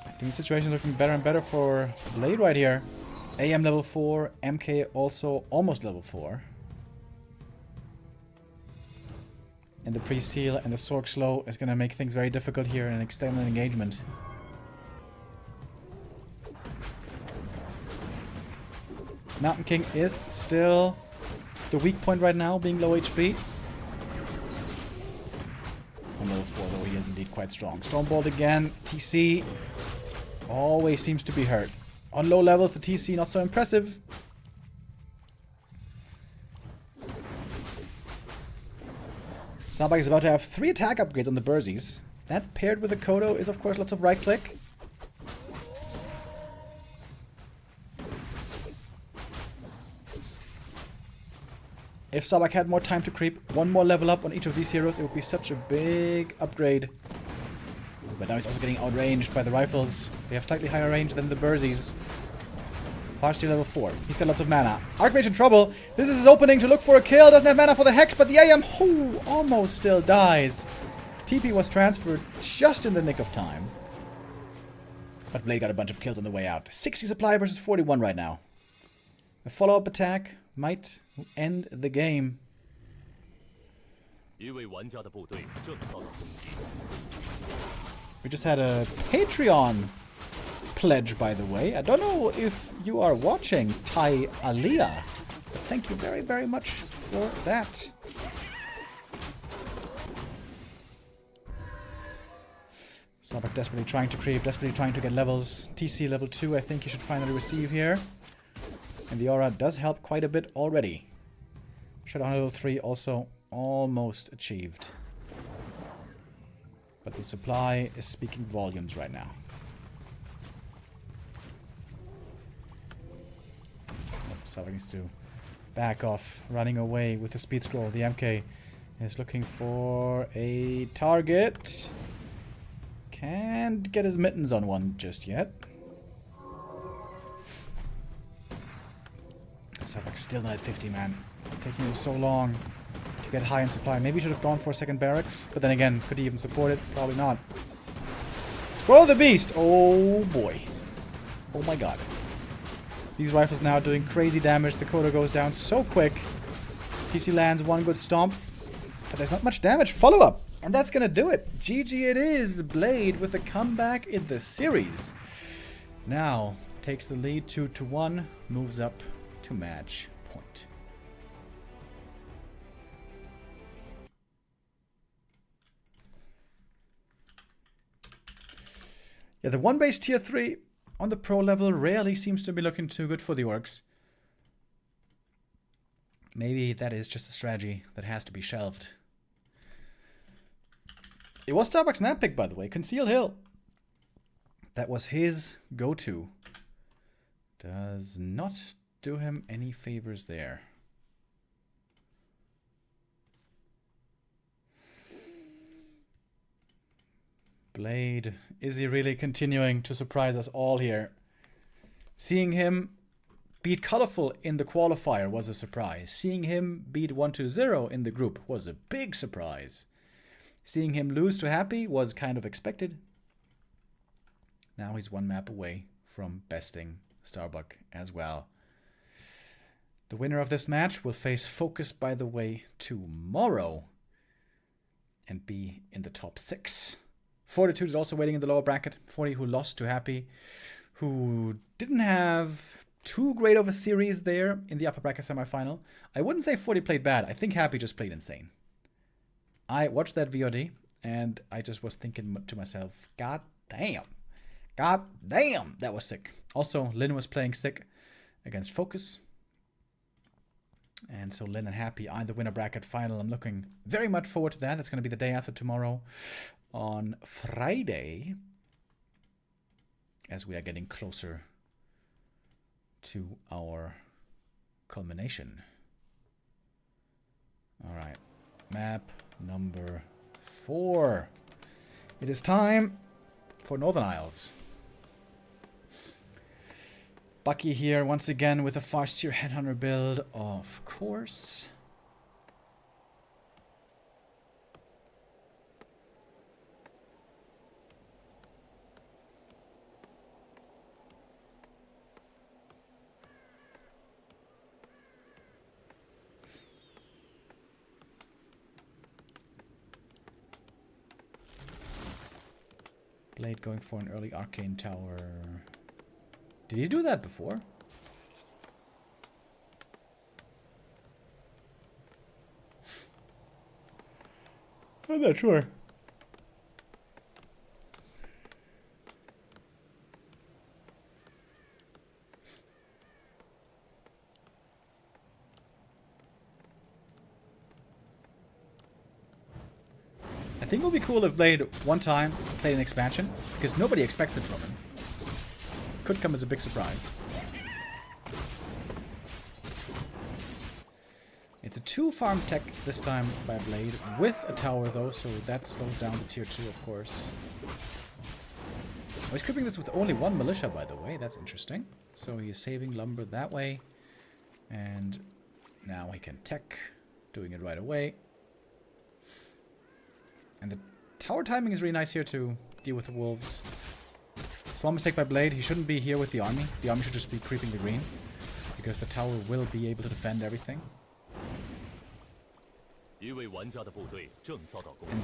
I think the situation is looking better and better for Blade right here. AM level 4, MK also almost level 4. And the Priest heal and the Sork slow is going to make things very difficult here in an extended engagement. Mountain King is still the weak point right now, being low HP. On level 4, though, he is indeed quite strong. Stormbolt again. TC always seems to be hurt. On low levels, the TC not so impressive. Starbuck is about to have 3 attack upgrades on the Burzies. That paired with the Kodo is, of course, lots of right click. If Starbuck had more time to creep, 1 more level up on each of these heroes, it would be such a big upgrade. But now he's also getting outranged by the rifles. They have slightly higher range than the Burzies. Farseer level 4. He's got lots of mana. Archmage in trouble. This is his opening to look for a kill. Doesn't have mana for the Hex, but the AM almost still dies. TP was transferred just in the nick of time. But Blade got a bunch of kills on the way out. 60 supply versus 41 right now. A follow-up attack might end the game. We just had a Patreon pledge, by the way. I don't know if you are watching, Tai Alia, but thank you very, very much for that. Starbuck desperately trying to creep, desperately trying to get levels. TC level 2, I think he should finally receive here. And the aura does help quite a bit already. Shutdown level 3 also almost achieved. But the supply is speaking volumes right now. Starbuck needs to back off, running away with the speed scroll. The MK is looking for a target. Can't get his mittens on one just yet. Starbuck still not at 50, man. Taking him so long to get high in supply. Maybe he should have gone for a second barracks. But then again, could he even support it? Probably not. Scroll the Beast! Oh boy. Oh my god. These rifles now doing crazy damage. The Kodo goes down so quick. PC lands one good stomp. But there's not much damage. Follow-up. And that's going to do it. GG it is. Blade with a comeback in the series. Now, takes the lead 2-1. Moves up to match point. Yeah, the one base tier 3 on the pro level rarely seems to be looking too good for the orcs. Maybe that is just a strategy that has to be shelved. It was Starbuck's map pick, by the way. Conceal Hill. That was his go-to. Does not do him any favors there. Blade, is he really continuing to surprise us all here? Seeing him beat Colorful in the qualifier was a surprise. Seeing him beat 1-2-0 in the group was a big surprise. Seeing him lose to Happy was kind of expected. Now he's one map away from besting Starbuck as well. The winner of this match will face Focus, by the way, tomorrow and be in the top 6. Fortitude is also waiting in the lower bracket. 40 who lost to Happy, who didn't have too great of a series there in the upper bracket semifinal. I wouldn't say 40 played bad. I think Happy just played insane. I watched that VOD and I just was thinking to myself, God damn, that was sick. Also, Lin was playing sick against Focus. And so Lin and Happy are in the winner bracket final. I'm looking very much forward to that. That's going to be the day after tomorrow. On Friday, as we are getting closer to our culmination. All right, map number 4. It is time for Northern Isles. Bucky here once again with a Farseer Headhunter build, of course. Blade going for an early arcane tower. Did he do that before? I'm not sure. I think it would be cool if Blade one time played an expansion, because nobody expects it from him. Could come as a big surprise. It's a 2-farm tech this time by Blade, with a tower though, so that slows down the tier 2, of course. Oh, he's creeping this with only 1 militia, by the way. That's interesting. So he is saving lumber that way. And now he can tech, doing it right away. And the tower timing is really nice here to deal with the wolves. Small mistake by Blade. He shouldn't be here with the army. The army should just be creeping the green, because the tower will be able to defend everything. And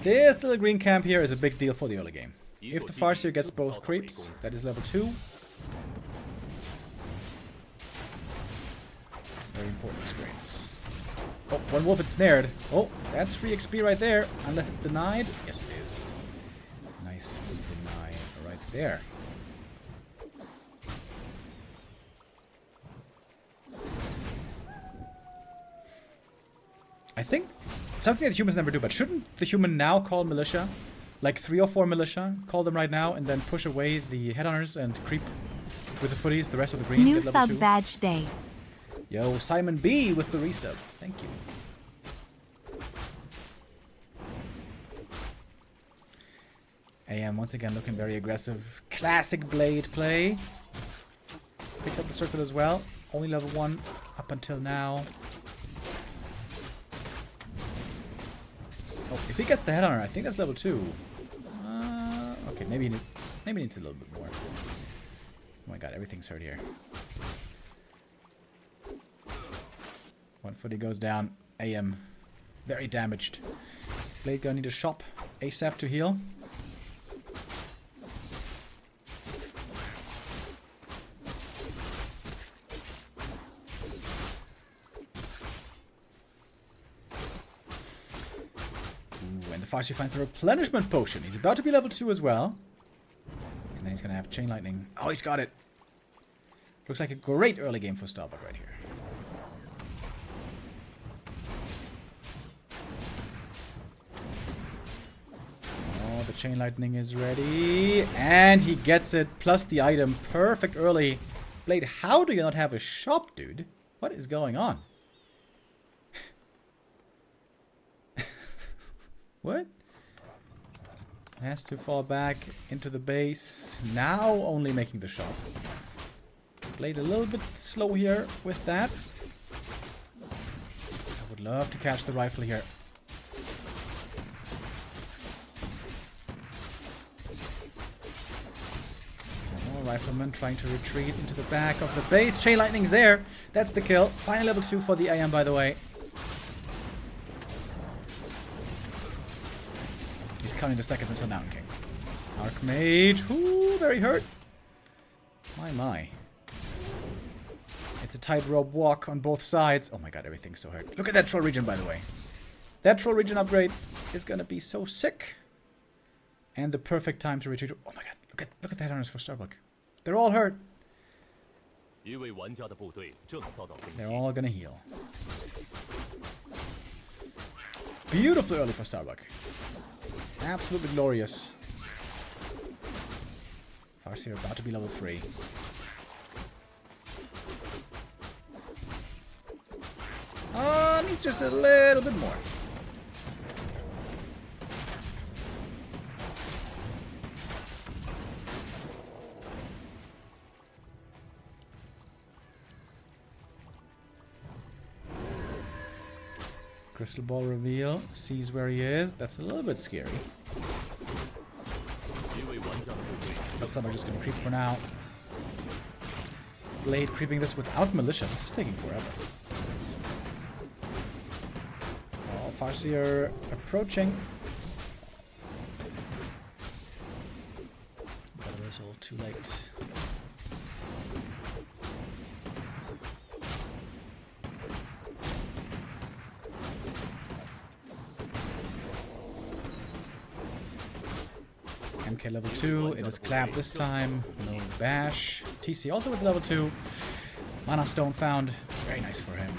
this little green camp here is a big deal for the early game. If the Farseer gets both creeps, that is level 2. Very important experience. Oh, one wolf ensnared. Oh, that's free XP right there. Unless it's denied. Yes, it is. Nice deny right there. I think something that humans never do, but shouldn't the human now call militia? Like 3 or 4 militia, call them right now, and then push away the headhunters and creep with the footies, the rest of the green. New sub 2. Badge day. Yo, Simon B with the resub. Thank you. AM once again looking very aggressive. Classic Blade play. Picks up the circle as well. Only level 1 up until now. Oh, if he gets the headhunter, I think that's level 2. Okay, maybe he needs a little bit more. Oh my god, everything's hurt here. One footy goes down. AM very damaged. Blade gonna need to shop ASAP to heal. Farsi finds the replenishment potion. He's about to be level 2 as well. And then he's going to have chain lightning. Oh, he's got it. Looks like a great early game for Starbuck right here. Oh, the chain lightning is ready. And he gets it. Plus the item. Perfect early. Blade, how do you not have a shop, dude? What is going on? What? Has to fall back into the base. Now only making the shot. Played a little bit slow here with that. I would love to catch the rifle here. More riflemen trying to retreat into the back of the base. Chain lightning's there. That's the kill. Final level 2 for the AM, by the way. Counting the seconds until Mountain King. Archmage. Ooh, very hurt. My. It's a tightrope walk on both sides. Oh my god, everything's so hurt. Look at that troll region, by the way. That troll region upgrade is gonna be so sick. And the perfect time to retreat. Oh my god, look at the headhunters for Starbuck. They're all hurt. They're all gonna heal. Beautiful early for Starbuck. Absolutely glorious. Farseer about to be level 3. Needs just a little bit more. Crystal ball reveal, sees where he is. That's a little bit scary. But some are just going to creep for now. Blade creeping this without militia. This is taking forever. Oh, Farseer approaching. was all too late. MK level 2, it is Clap this time, no bash. TC also with level 2. Mana Stone found, very nice for him.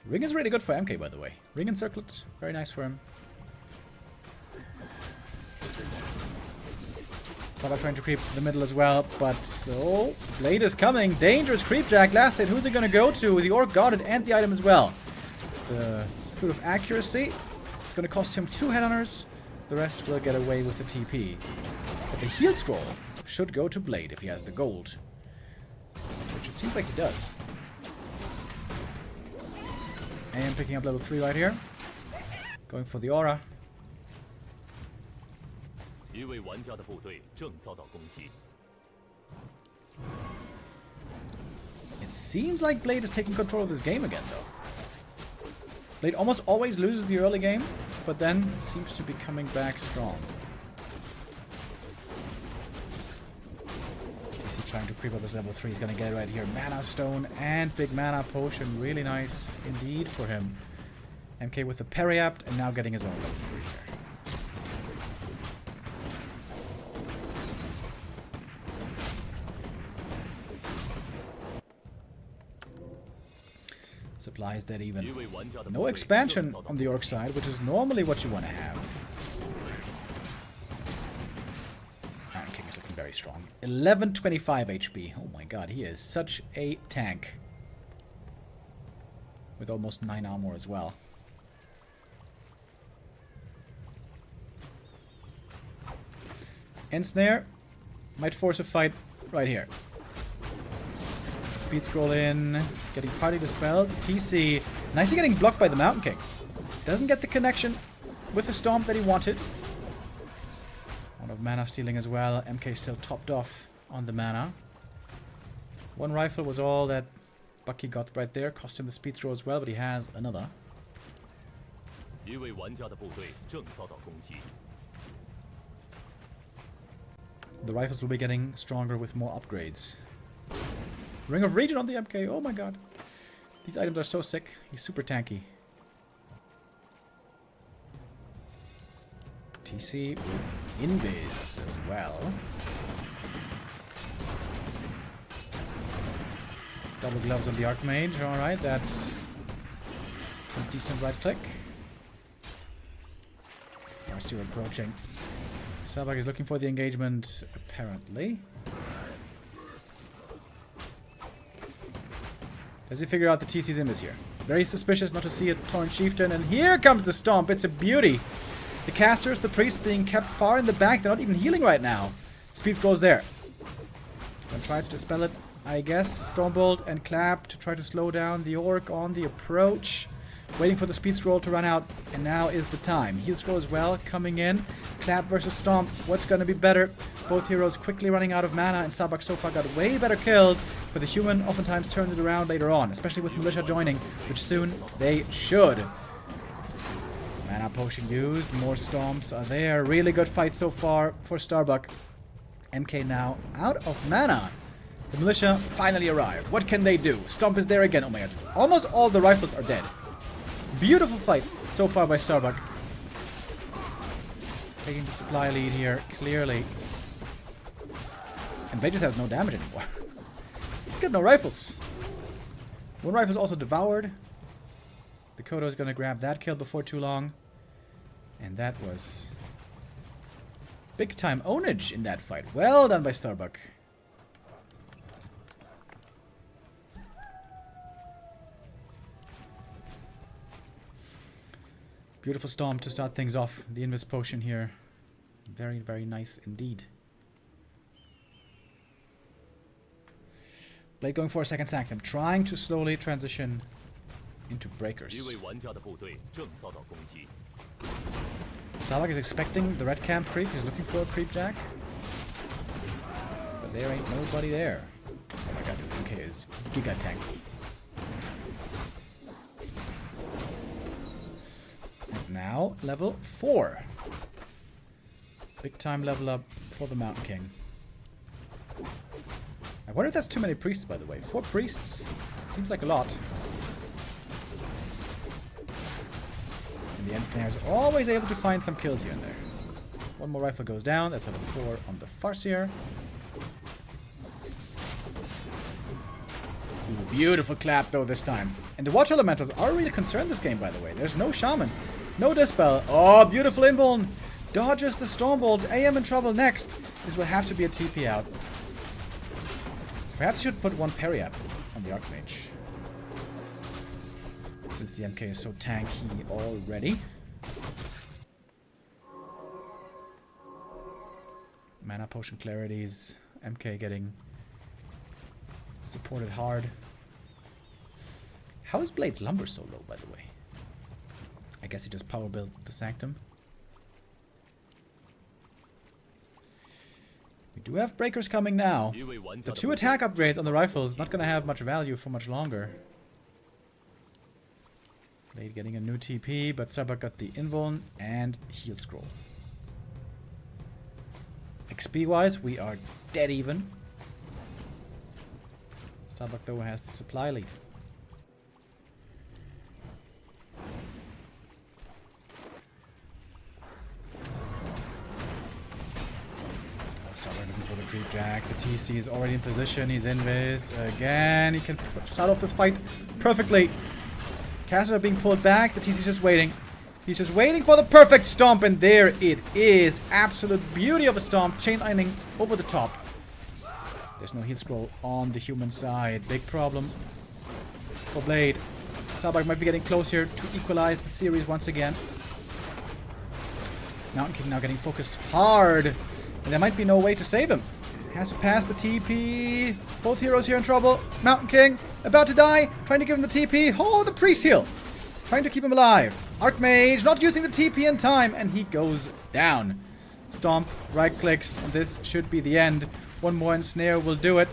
Ring is really good for MK, by the way. Ring and Circlet, very nice for him. Starbuck trying to creep the middle as well, but so Blade is coming. Dangerous creep jack. Last hit, who's it gonna go to? The Orc got it and the item as well. The Fruit of Accuracy is gonna cost him 2 headhunters. The rest will get away with the TP. But the heal scroll should go to Blade if he has the gold. Which it seems like he does. And picking up level 3 right here. Going for the aura. It seems like Blade is taking control of this game again, though. Blade almost always loses the early game, but then seems to be coming back strong. Is he trying to creep up his level 3? He's going to get it right here. Mana Stone and big Mana Potion. Really nice indeed for him. MK with the Periapt and now getting his own level 3 here. Supplies that even. No expansion on the Orc side, which is normally what you want to have. Iron King is looking very strong. 1125 HP. Oh my god, he is such a tank. With almost 9 armor as well. Ensnare might force a fight right here. Speed scroll in, getting Party Dispelled. TC nicely getting blocked by the Mountain King. Doesn't get the connection with the Stomp that he wanted. A lot of mana stealing as well. MK still topped off on the mana. One rifle was all that Bucky got right there. Cost him the speed throw as well, but he has another. The rifles will be getting stronger with more upgrades. Ring of Regen on the MK. Oh my god. These items are so sick. He's super tanky. TC with Invis as well. Double gloves on the Archmage. Alright, that's some decent right click. First you're approaching. Starbuck is looking for the engagement, apparently. Does he figure out the TC's in this here? Very suspicious not to see a Torrent Chieftain. And here comes the Stomp. It's a beauty. The casters, the priests being kept far in the back. They're not even healing right now. Speed goes there. Gonna try to dispel it, I guess. Stormbolt and Clap to try to slow down the Orc on the approach. Waiting for the speed scroll to run out. And now is the time. Heal scroll as well coming in. Clap versus Stomp. What's going to be better? Both heroes quickly running out of mana, and Starbuck so far got way better kills, but the human oftentimes turns it around later on, especially with Militia joining, which soon they should. Mana Potion used, more Stomps are there. Really good fight so far for Starbuck. MK now out of mana. The Militia finally arrived. What can they do? Stomp is there again. Oh my god. Almost all the rifles are dead. Beautiful fight so far by Starbuck. Taking the supply lead here, clearly. And Blade just has no damage anymore. He's got no rifles. One rifle is also devoured. The Kodo is going to grab that kill before too long. And that was big time ownage in that fight. Well done by Starbuck. Beautiful Stomp to start things off. The Invis Potion here. Very, very nice indeed. Blade going for a second sanctum. Trying to slowly transition into breakers. Starbuck is expecting the red camp creep. He's looking for a creep jack. But there ain't nobody there. Oh my god, MK is giga tanky. Now, level 4. Big time level up for the Mountain King. I wonder if that's too many priests, by the way. 4 priests? Seems like a lot. And the Ensnare is always able to find some kills here and there. One more rifle goes down. That's level 4 on the Farseer. Ooh, beautiful clap, though, this time. And the Water Elementals are really concerned this game, by the way. There's no Shaman. No Dispel. Oh, beautiful Invuln. Dodges the Stormbolt. AM in trouble next. This will have to be a TP out. Perhaps you should put one parry up on the Archmage. Since the MK is so tanky already. Mana Potion Clarities. MK getting supported hard. How is Blade's Lumber so low, by the way? I guess he just power built the Sanctum. We do have breakers coming now. The 2 attack upgrades on the rifles not going to have much value for much longer. Blade getting a new TP, but Starbuck got the Invuln and Heal Scroll. XP wise, we are dead even. Starbuck though has the supply lead. Looking for the creep jack. The TC is already in position. He's in this again. He can start off this fight perfectly. Caster being pulled back. The TC's just waiting. He's just waiting for the perfect stomp, and there it is. Absolute beauty of a stomp. Chain lightning over the top. There's no heal scroll on the human side. Big problem for Blade. Starbuck might be getting close here to equalize the series once again. Mountain King now getting focused hard. And there might be no way to save him. Has to pass the TP. Both heroes here in trouble. Mountain King about to die. Trying to give him the TP. Oh, the priest heal. Trying to keep him alive. Archmage not using the TP in time. And he goes down. Stomp. Right clicks. And this should be the end. One more Ensnare will do it.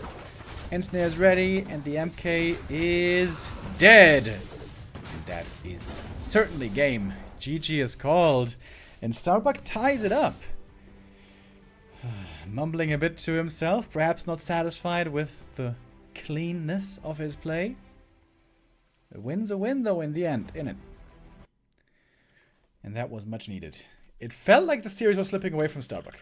Ensnare is ready. And the MK is dead. And that is certainly game. GG is called. And Starbuck ties it up. Mumbling a bit to himself, perhaps not satisfied with the cleanness of his play. A win's a win, though, in the end, innit? And that was much needed. It felt like the series was slipping away from Starbuck.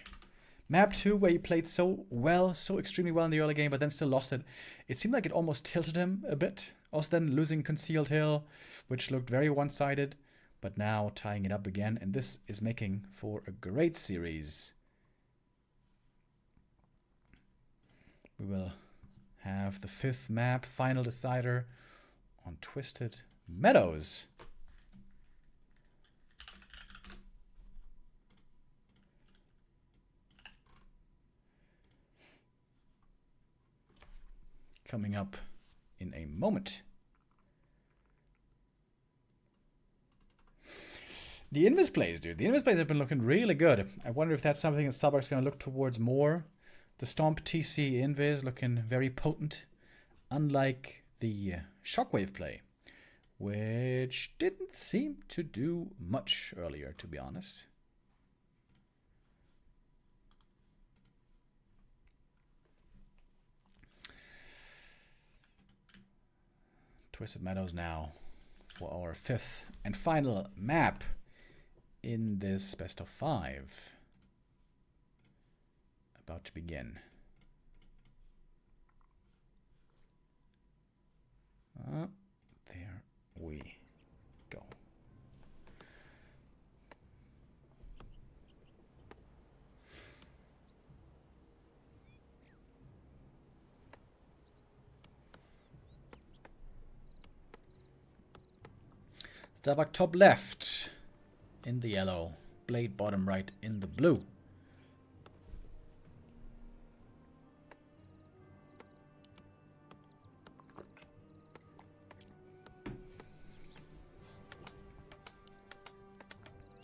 Map 2, where he played so well, so extremely well in the early game, but then still lost it. It seemed like it almost tilted him a bit. Also then losing Concealed Hill, which looked very one-sided, but now tying it up again. And this is making for a great series. We will have the 5th map, final decider, on Twisted Meadows. Coming up in a moment. The Invis plays, dude. The Invis plays have been looking really good. I wonder if that's something that Starbuck's going to look towards more. The Stomp TC Invis looking very potent, unlike the Shockwave play, which didn't seem to do much earlier, to be honest. Twisted Meadows now for our 5th and final map in this best of 5. About to begin. There we go. Starbuck top left in the yellow. Blade bottom right in the blue.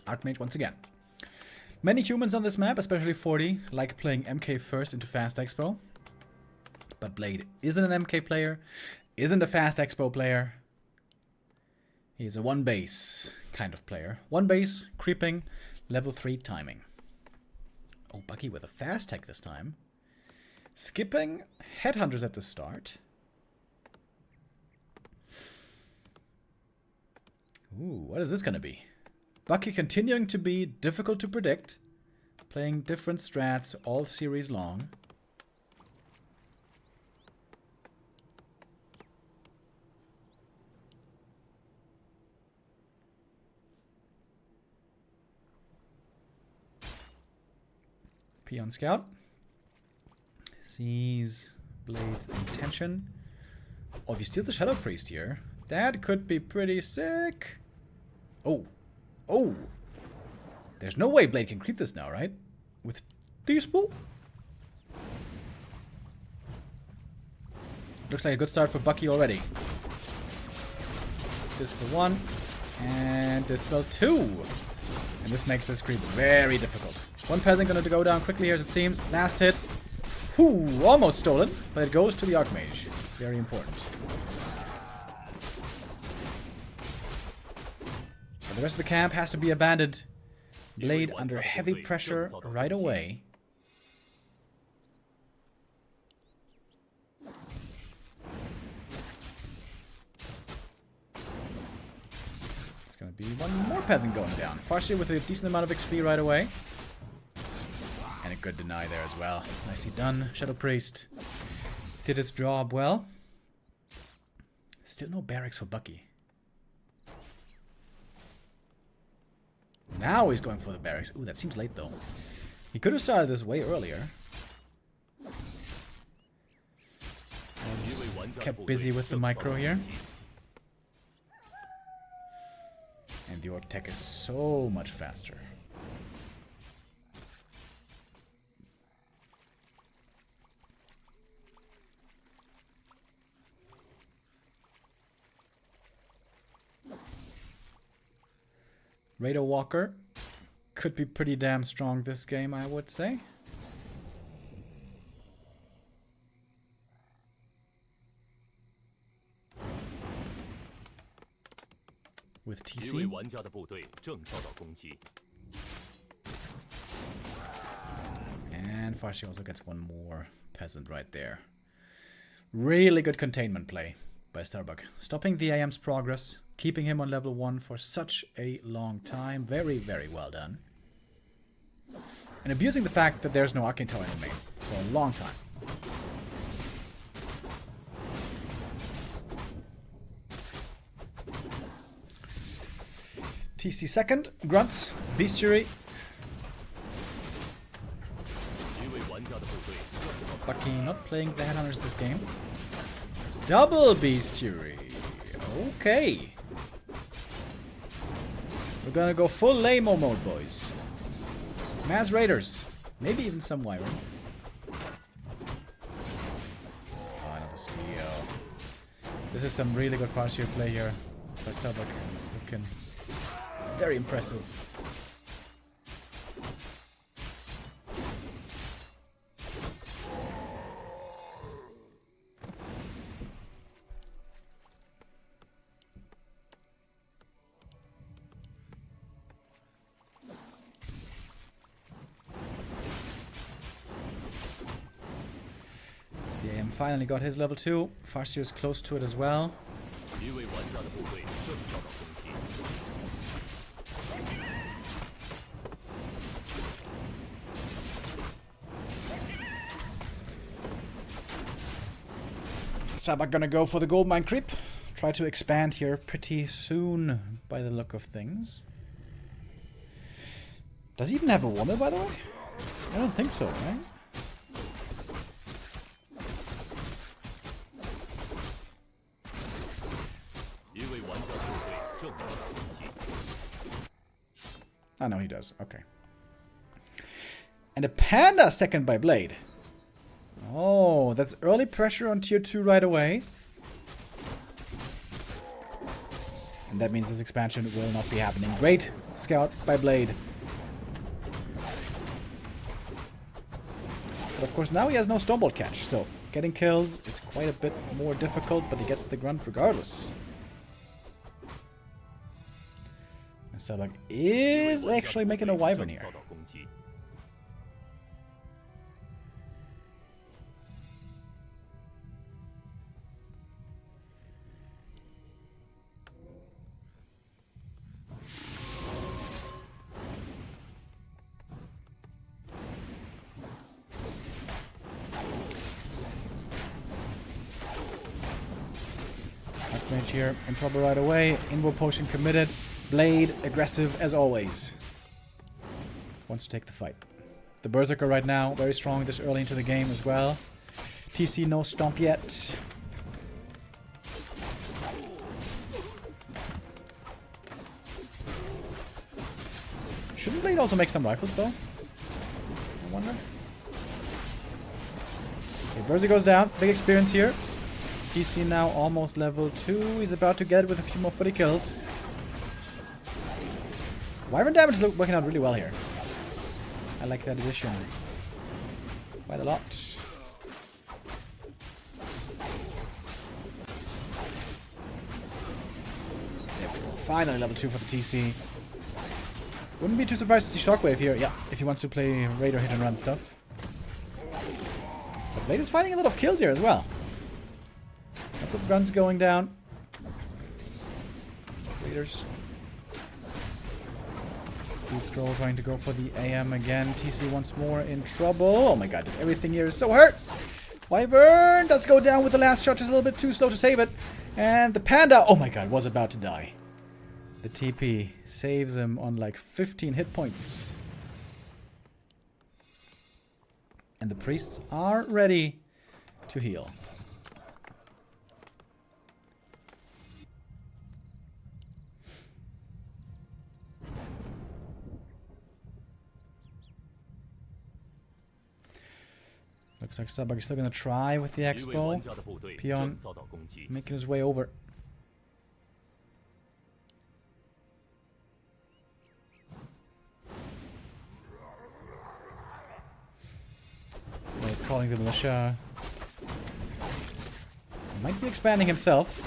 Archmage once again. Many humans on this map, especially 40, like playing MK first into Fast Expo. But Blade isn't an MK player, isn't a Fast Expo player. He's a one base kind of player. One base, creeping, level 3 timing. Oh, Bucky with a fast tech this time. Skipping Headhunters at the start. Ooh, what is this gonna be? Bucky continuing to be difficult to predict. Playing different strats all series long. Peon Scout. Sees Blade's intention. Oh, if you steal the Shadow Priest here, that could be pretty sick. Oh. Oh. There's no way Blade can creep this now, right? With Thieves' Looks like a good start for Bucky already. Dispel 1. And Dispel 2. And this makes this creep very difficult. One peasant gonna go down quickly here as it seems. Last hit. Whoo, almost stolen, but it goes to the Archmage. Very important. But the rest of the camp has to be abandoned. Blade under heavy pressure right away. It's gonna be one more peasant going down. Farseer with a decent amount of XP right away. And a good deny there as well. Nicely done. Shadow Priest did its job well. Still no barracks for Bucky. Now he's going for the barracks. Ooh, that seems late though. He could have started this way earlier. Kept busy with the micro here. And the Orc tech is so much faster. Raider Walker could be pretty damn strong this game, I would say. With TC. And Farsi also gets one more peasant right there. Really good containment play by Starbuck. Stopping the AM's progress. Keeping him on level 1 for such a long time. Very, very well done. And abusing the fact that there's no Arcane Tower in the main for a long time. TC second. Grunts. Bestiary. Bucky not playing the Headhunters this game. Double Bestiary. Okay. We're gonna go full Lamo mode, boys. Mass Raiders. Maybe even some Wyvern. Oh, another steal. This is some really good Farseer play here by Starbuck. Looking very impressive. Finally got his level 2. Farseer is close to it as well. Sabak gonna go for the gold mine creep. Try to expand here pretty soon by the look of things. Does he even have a woman, by the way? I don't think so, right? Oh, no, he does. Okay. And a Panda second by Blade. Oh, that's early pressure on tier 2 right away. And that means this expansion will not be happening. Great scout by Blade. But of course now he has no Stormbolt catch, so getting kills is quite a bit more difficult, but he gets the grunt regardless. And Starbuck is actually making a Wyvern here. here in trouble right away. Invo potion committed. Blade aggressive as always. Wants to take the fight. The Berserker right now, very strong this early into the game as well. TC no stomp yet. Shouldn't Blade also make some rifles though? I wonder. Okay, Berserker goes down. Big experience here. TC now almost level 2. He's about to get it with a few more footy kills. Wyvern damage is working out really well here. I like that addition. Quite a lot. There we go. Finally level 2 for the TC. Wouldn't be too surprised to see Shockwave here. Yeah, if he wants to play Raider hit and run stuff. But Blade is finding a lot of kills here as well. Lots of guns going down. Raiders. Speed Scroll trying to go for the AM again. TC once more in trouble. Oh my god, everything here is so hurt. Wyvern does go down with the last shot. Just a little bit too slow to save it. And the Panda, oh my god, was about to die. The TP saves him on like 15 hit points. And the priests are ready to heal. Looks like Starbuck is still going to try with the Expo. Peon making his way over. Calling the militia. Might be expanding himself.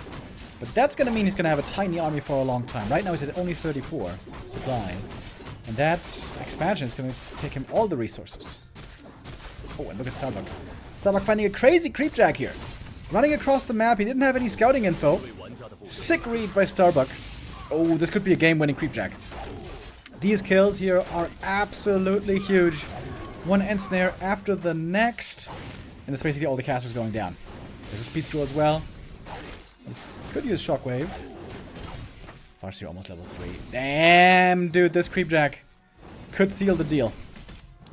But that's going to mean he's going to have a tiny army for a long time. Right now he's at only 34 supply. And that expansion is going to take him all the resources. Oh, and look at Starbuck. Starbuck finding a crazy creepjack here. Running across the map. He didn't have any scouting info. Sick read by Starbuck. Oh, this could be a game-winning creepjack. These kills here are absolutely huge. One end snare after the next. And that's basically all the casters going down. There's a speed scroll as well. This could use Shockwave. Farseer almost level 3. Damn, dude, this creepjack could seal the deal.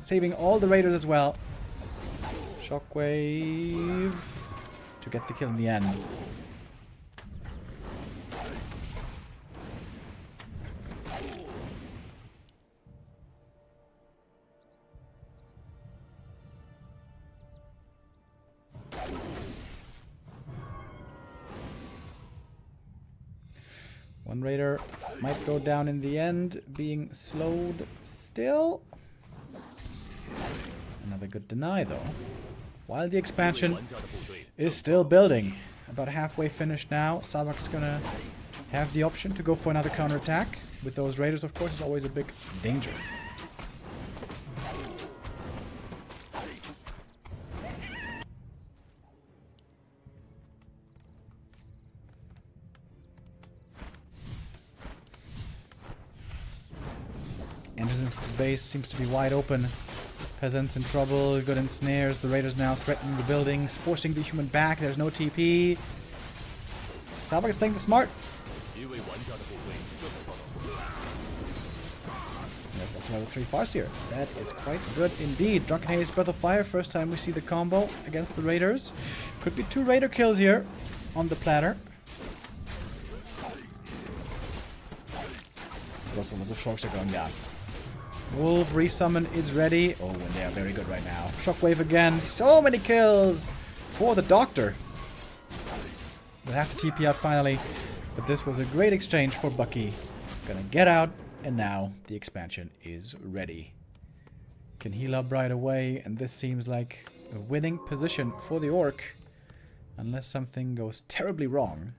Saving all the raiders as well. Shockwave to get the kill in the end. One raider might go down in the end, being slowed still. Another good deny though. While the expansion is still building. About halfway finished now. Starbuck's gonna have the option to go for another counterattack. With those raiders, of course, is always a big danger. Entrance into the base seems to be wide open. Peasants in trouble, good in snares. The raiders now threatening the buildings, forcing the human back. There's no TP. Starbuck is playing the smart. That's level 3 Farseer. That is quite good indeed. Drunken Haze, Breath of Fire. First time we see the combo against the raiders. Could be 2 raider kills here on the platter. Also, lots of sharks are going down. Wolf resummon is ready. Oh, and they are very good right now. Shockwave again. So many kills for the Doctor. We'll have to TP out finally. But this was a great exchange for Bucky. Gonna get out. And now the expansion is ready. Can heal up right away. And this seems like a winning position for the Orc. Unless something goes terribly wrong.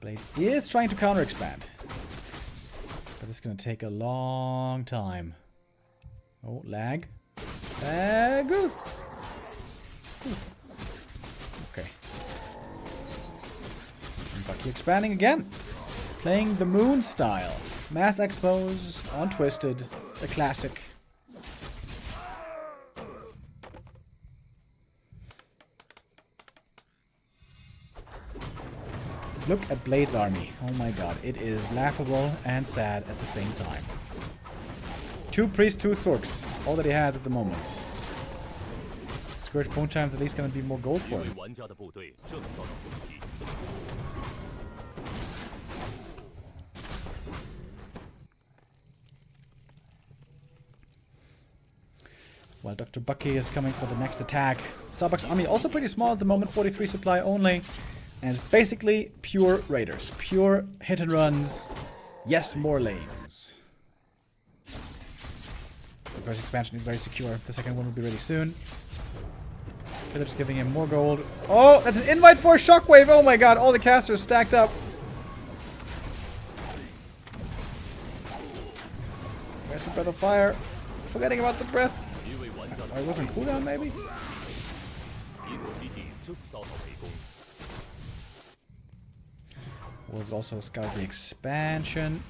Blade is trying to counter expand. But it's going to take a long time. Oh, lag. Lag. Ooh. Okay. Expanding again. Playing the Moon style. Mass expos on Twisted. A classic. Look at Blade's army. Oh my god. It is laughable and sad at the same time. 2 priests, 2 Sorks. All that he has at the moment. Scourge Bone Chime's at least going to be more gold for him. While Dr. Bucky is coming for the next attack. Starbuck's army also pretty small at the moment, 43 supply only. And it's basically pure raiders. Pure hit and runs. Yes, more lanes. The first expansion is very secure. The second one will be ready soon. Philip's giving him more gold. Oh, that's an invite for a shockwave. Oh my god, all the casters stacked up. Where's the breath of fire? Forgetting about the breath. Oh, it wasn't cooldown, maybe? Wolves also scout the expansion.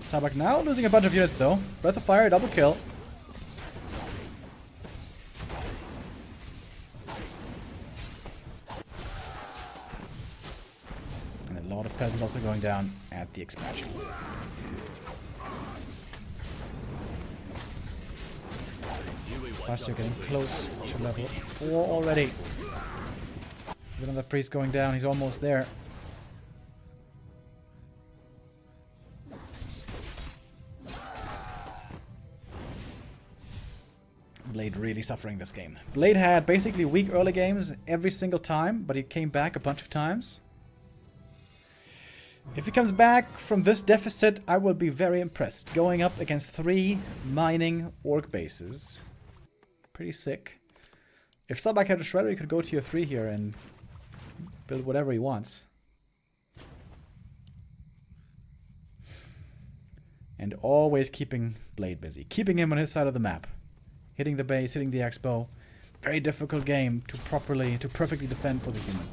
Starbuck now losing a bunch of units, though. Breath of fire, double kill. And a lot of peasants also going down at the expansion. Plus, you're getting close to level 4 already. With another priest going down, he's almost there. Blade really suffering this game. Blade had basically weak early games every single time, but he came back a bunch of times. If he comes back from this deficit, I will be very impressed. Going up against 3 mining orc bases. Pretty sick. If Starbuck had a Shredder, he could go tier 3 here and build whatever he wants. And always keeping Blade busy. Keeping him on his side of the map. Hitting the base, hitting the expo. Very difficult game to perfectly defend for the human.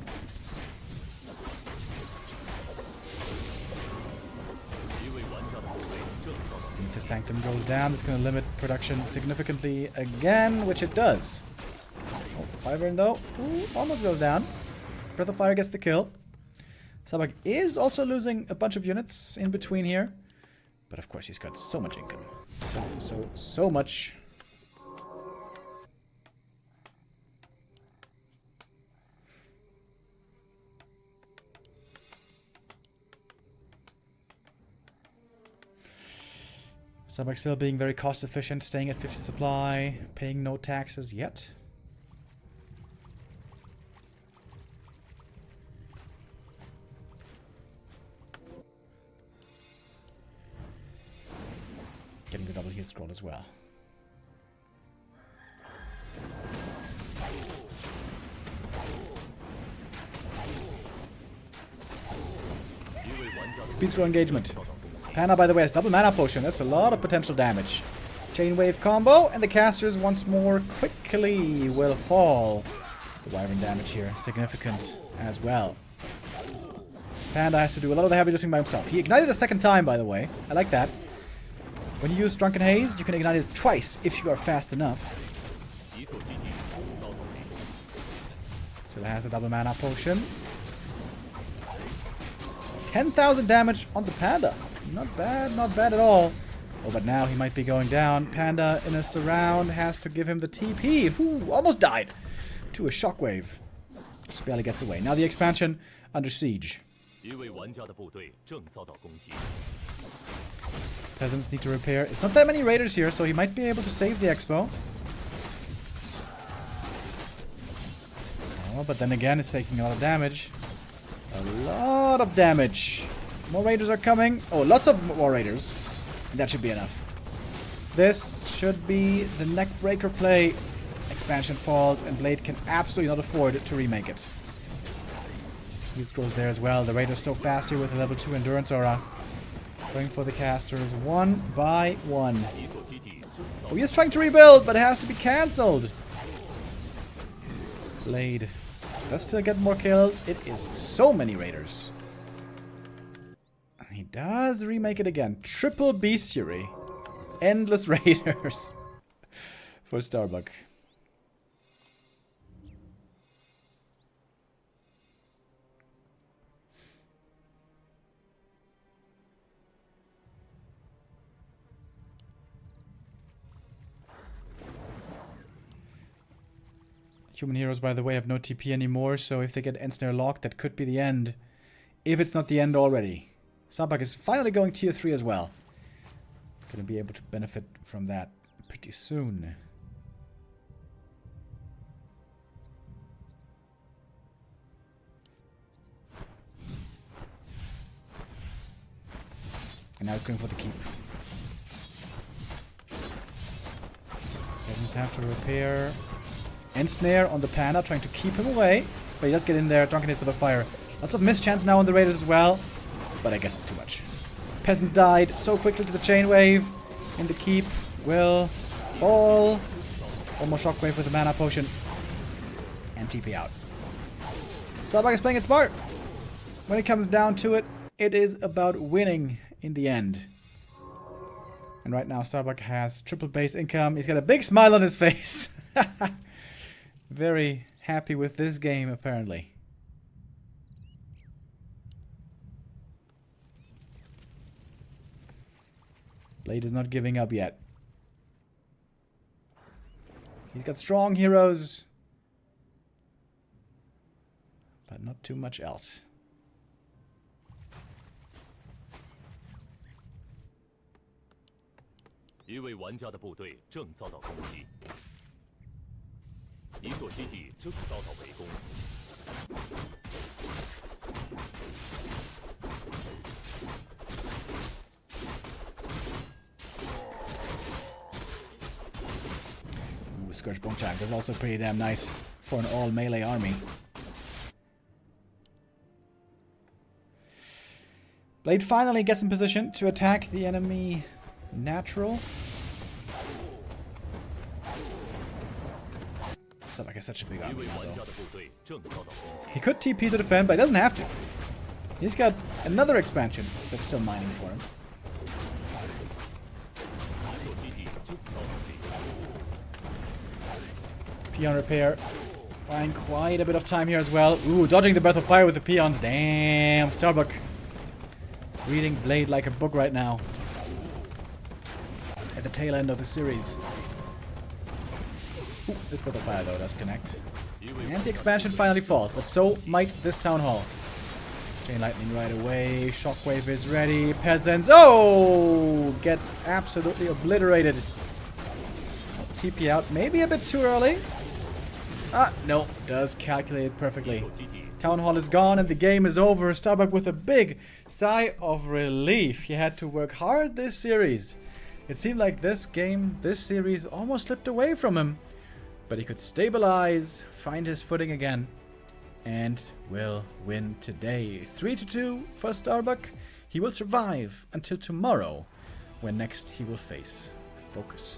If the Sanctum goes down, it's going to limit production significantly again, which it does. Oh, Wyvern though. Ooh, almost goes down. Breath of Fire gets the kill. Starbuck is also losing a bunch of units in between here. But of course he's got so much income. So much. Starbuck still being very cost efficient, staying at 50 supply, paying no taxes yet. Getting the double heal scroll as well. Speed scroll engagement. Panda, by the way, has double mana potion. That's a lot of potential damage. Chain wave combo, and the casters once more quickly will fall. The Wyvern damage here, significant as well. Panda has to do a lot of the heavy lifting by himself. He ignited a second time, by the way. I like that. When you use Drunken Haze, you can ignite it twice if you are fast enough. Still has a double mana potion. 10,000 damage on the Panda. Not bad at all. Oh, but now he might be going down. Panda in a surround has to give him the TP. Who almost died to a shockwave. Just barely gets away. Now the expansion under siege. Peasants need to repair. It's not that many raiders here, so he might be able to save the expo. Oh, but then again, it's taking a lot of damage. A lot of damage. More raiders are coming. Oh, lots of more raiders. That should be enough. This should be the neck breaker play. Expansion falls, and Blade can absolutely not afford to remake it. He scrolls there as well. The raiders so fast here with a level 2 endurance aura. Going for the casters one by one. Oh, he is trying to rebuild, but it has to be cancelled. Blade Does still get more kills. It is so many raiders. He does remake it again. Triple bestiary. Endless raiders. For Starbuck. Human heroes, by the way, have no TP anymore, so if they get Ensnare locked, that could be the end. If it's not the end already. Starbuck is finally going tier 3 as well. Gonna be able to benefit from that pretty soon. And now it's going for the keep. Peasants have to repair. Ensnare on the Panda, trying to keep him away. But he does get in there. Drunken hits with a fire. Lots of mischance now on the Raiders as well. But I guess it's too much. Peasants died so quickly to the chain wave. And the keep will fall. Almost shockwave with the mana potion. And TP out. Starbuck is playing it smart. When it comes down to it, it is about winning in the end. And right now Starbuck has triple base income. He's got a big smile on his face. Very happy with this game, apparently. Blade is not giving up yet. He's got strong heroes. But not too much else. 一位玩家的部队正遭到攻击，一座基地正遭到围攻。Ooh, Scourge Boomchak is also pretty damn nice for an all melee army. Blade finally gets in position to attack the enemy natural. Starbuck is such a big army now, though. He could TP to defend, but he doesn't have to. He's got another expansion that's still mining for him. Peon repair. Buying quite a bit of time here as well. Ooh, dodging the Breath of Fire with the peons. Damn, Starbuck. Reading Blade like a book right now. At the tail end of the series. Ooh, this Breath of Fire though does connect. And the expansion finally falls, but so might this Town Hall. Chain Lightning right away. Shockwave is ready. Peasants. Oh! Get absolutely obliterated. TP out. Maybe a bit too early. Ah, no. Does calculate it perfectly. Town Hall is gone and the game is over. Starbuck with a big sigh of relief. He had to work hard this series. It seemed like this game, this series, almost slipped away from him. But he could stabilize, find his footing again, and will win today. 3-2 for Starbuck. He will survive until tomorrow, when next he will face Focus.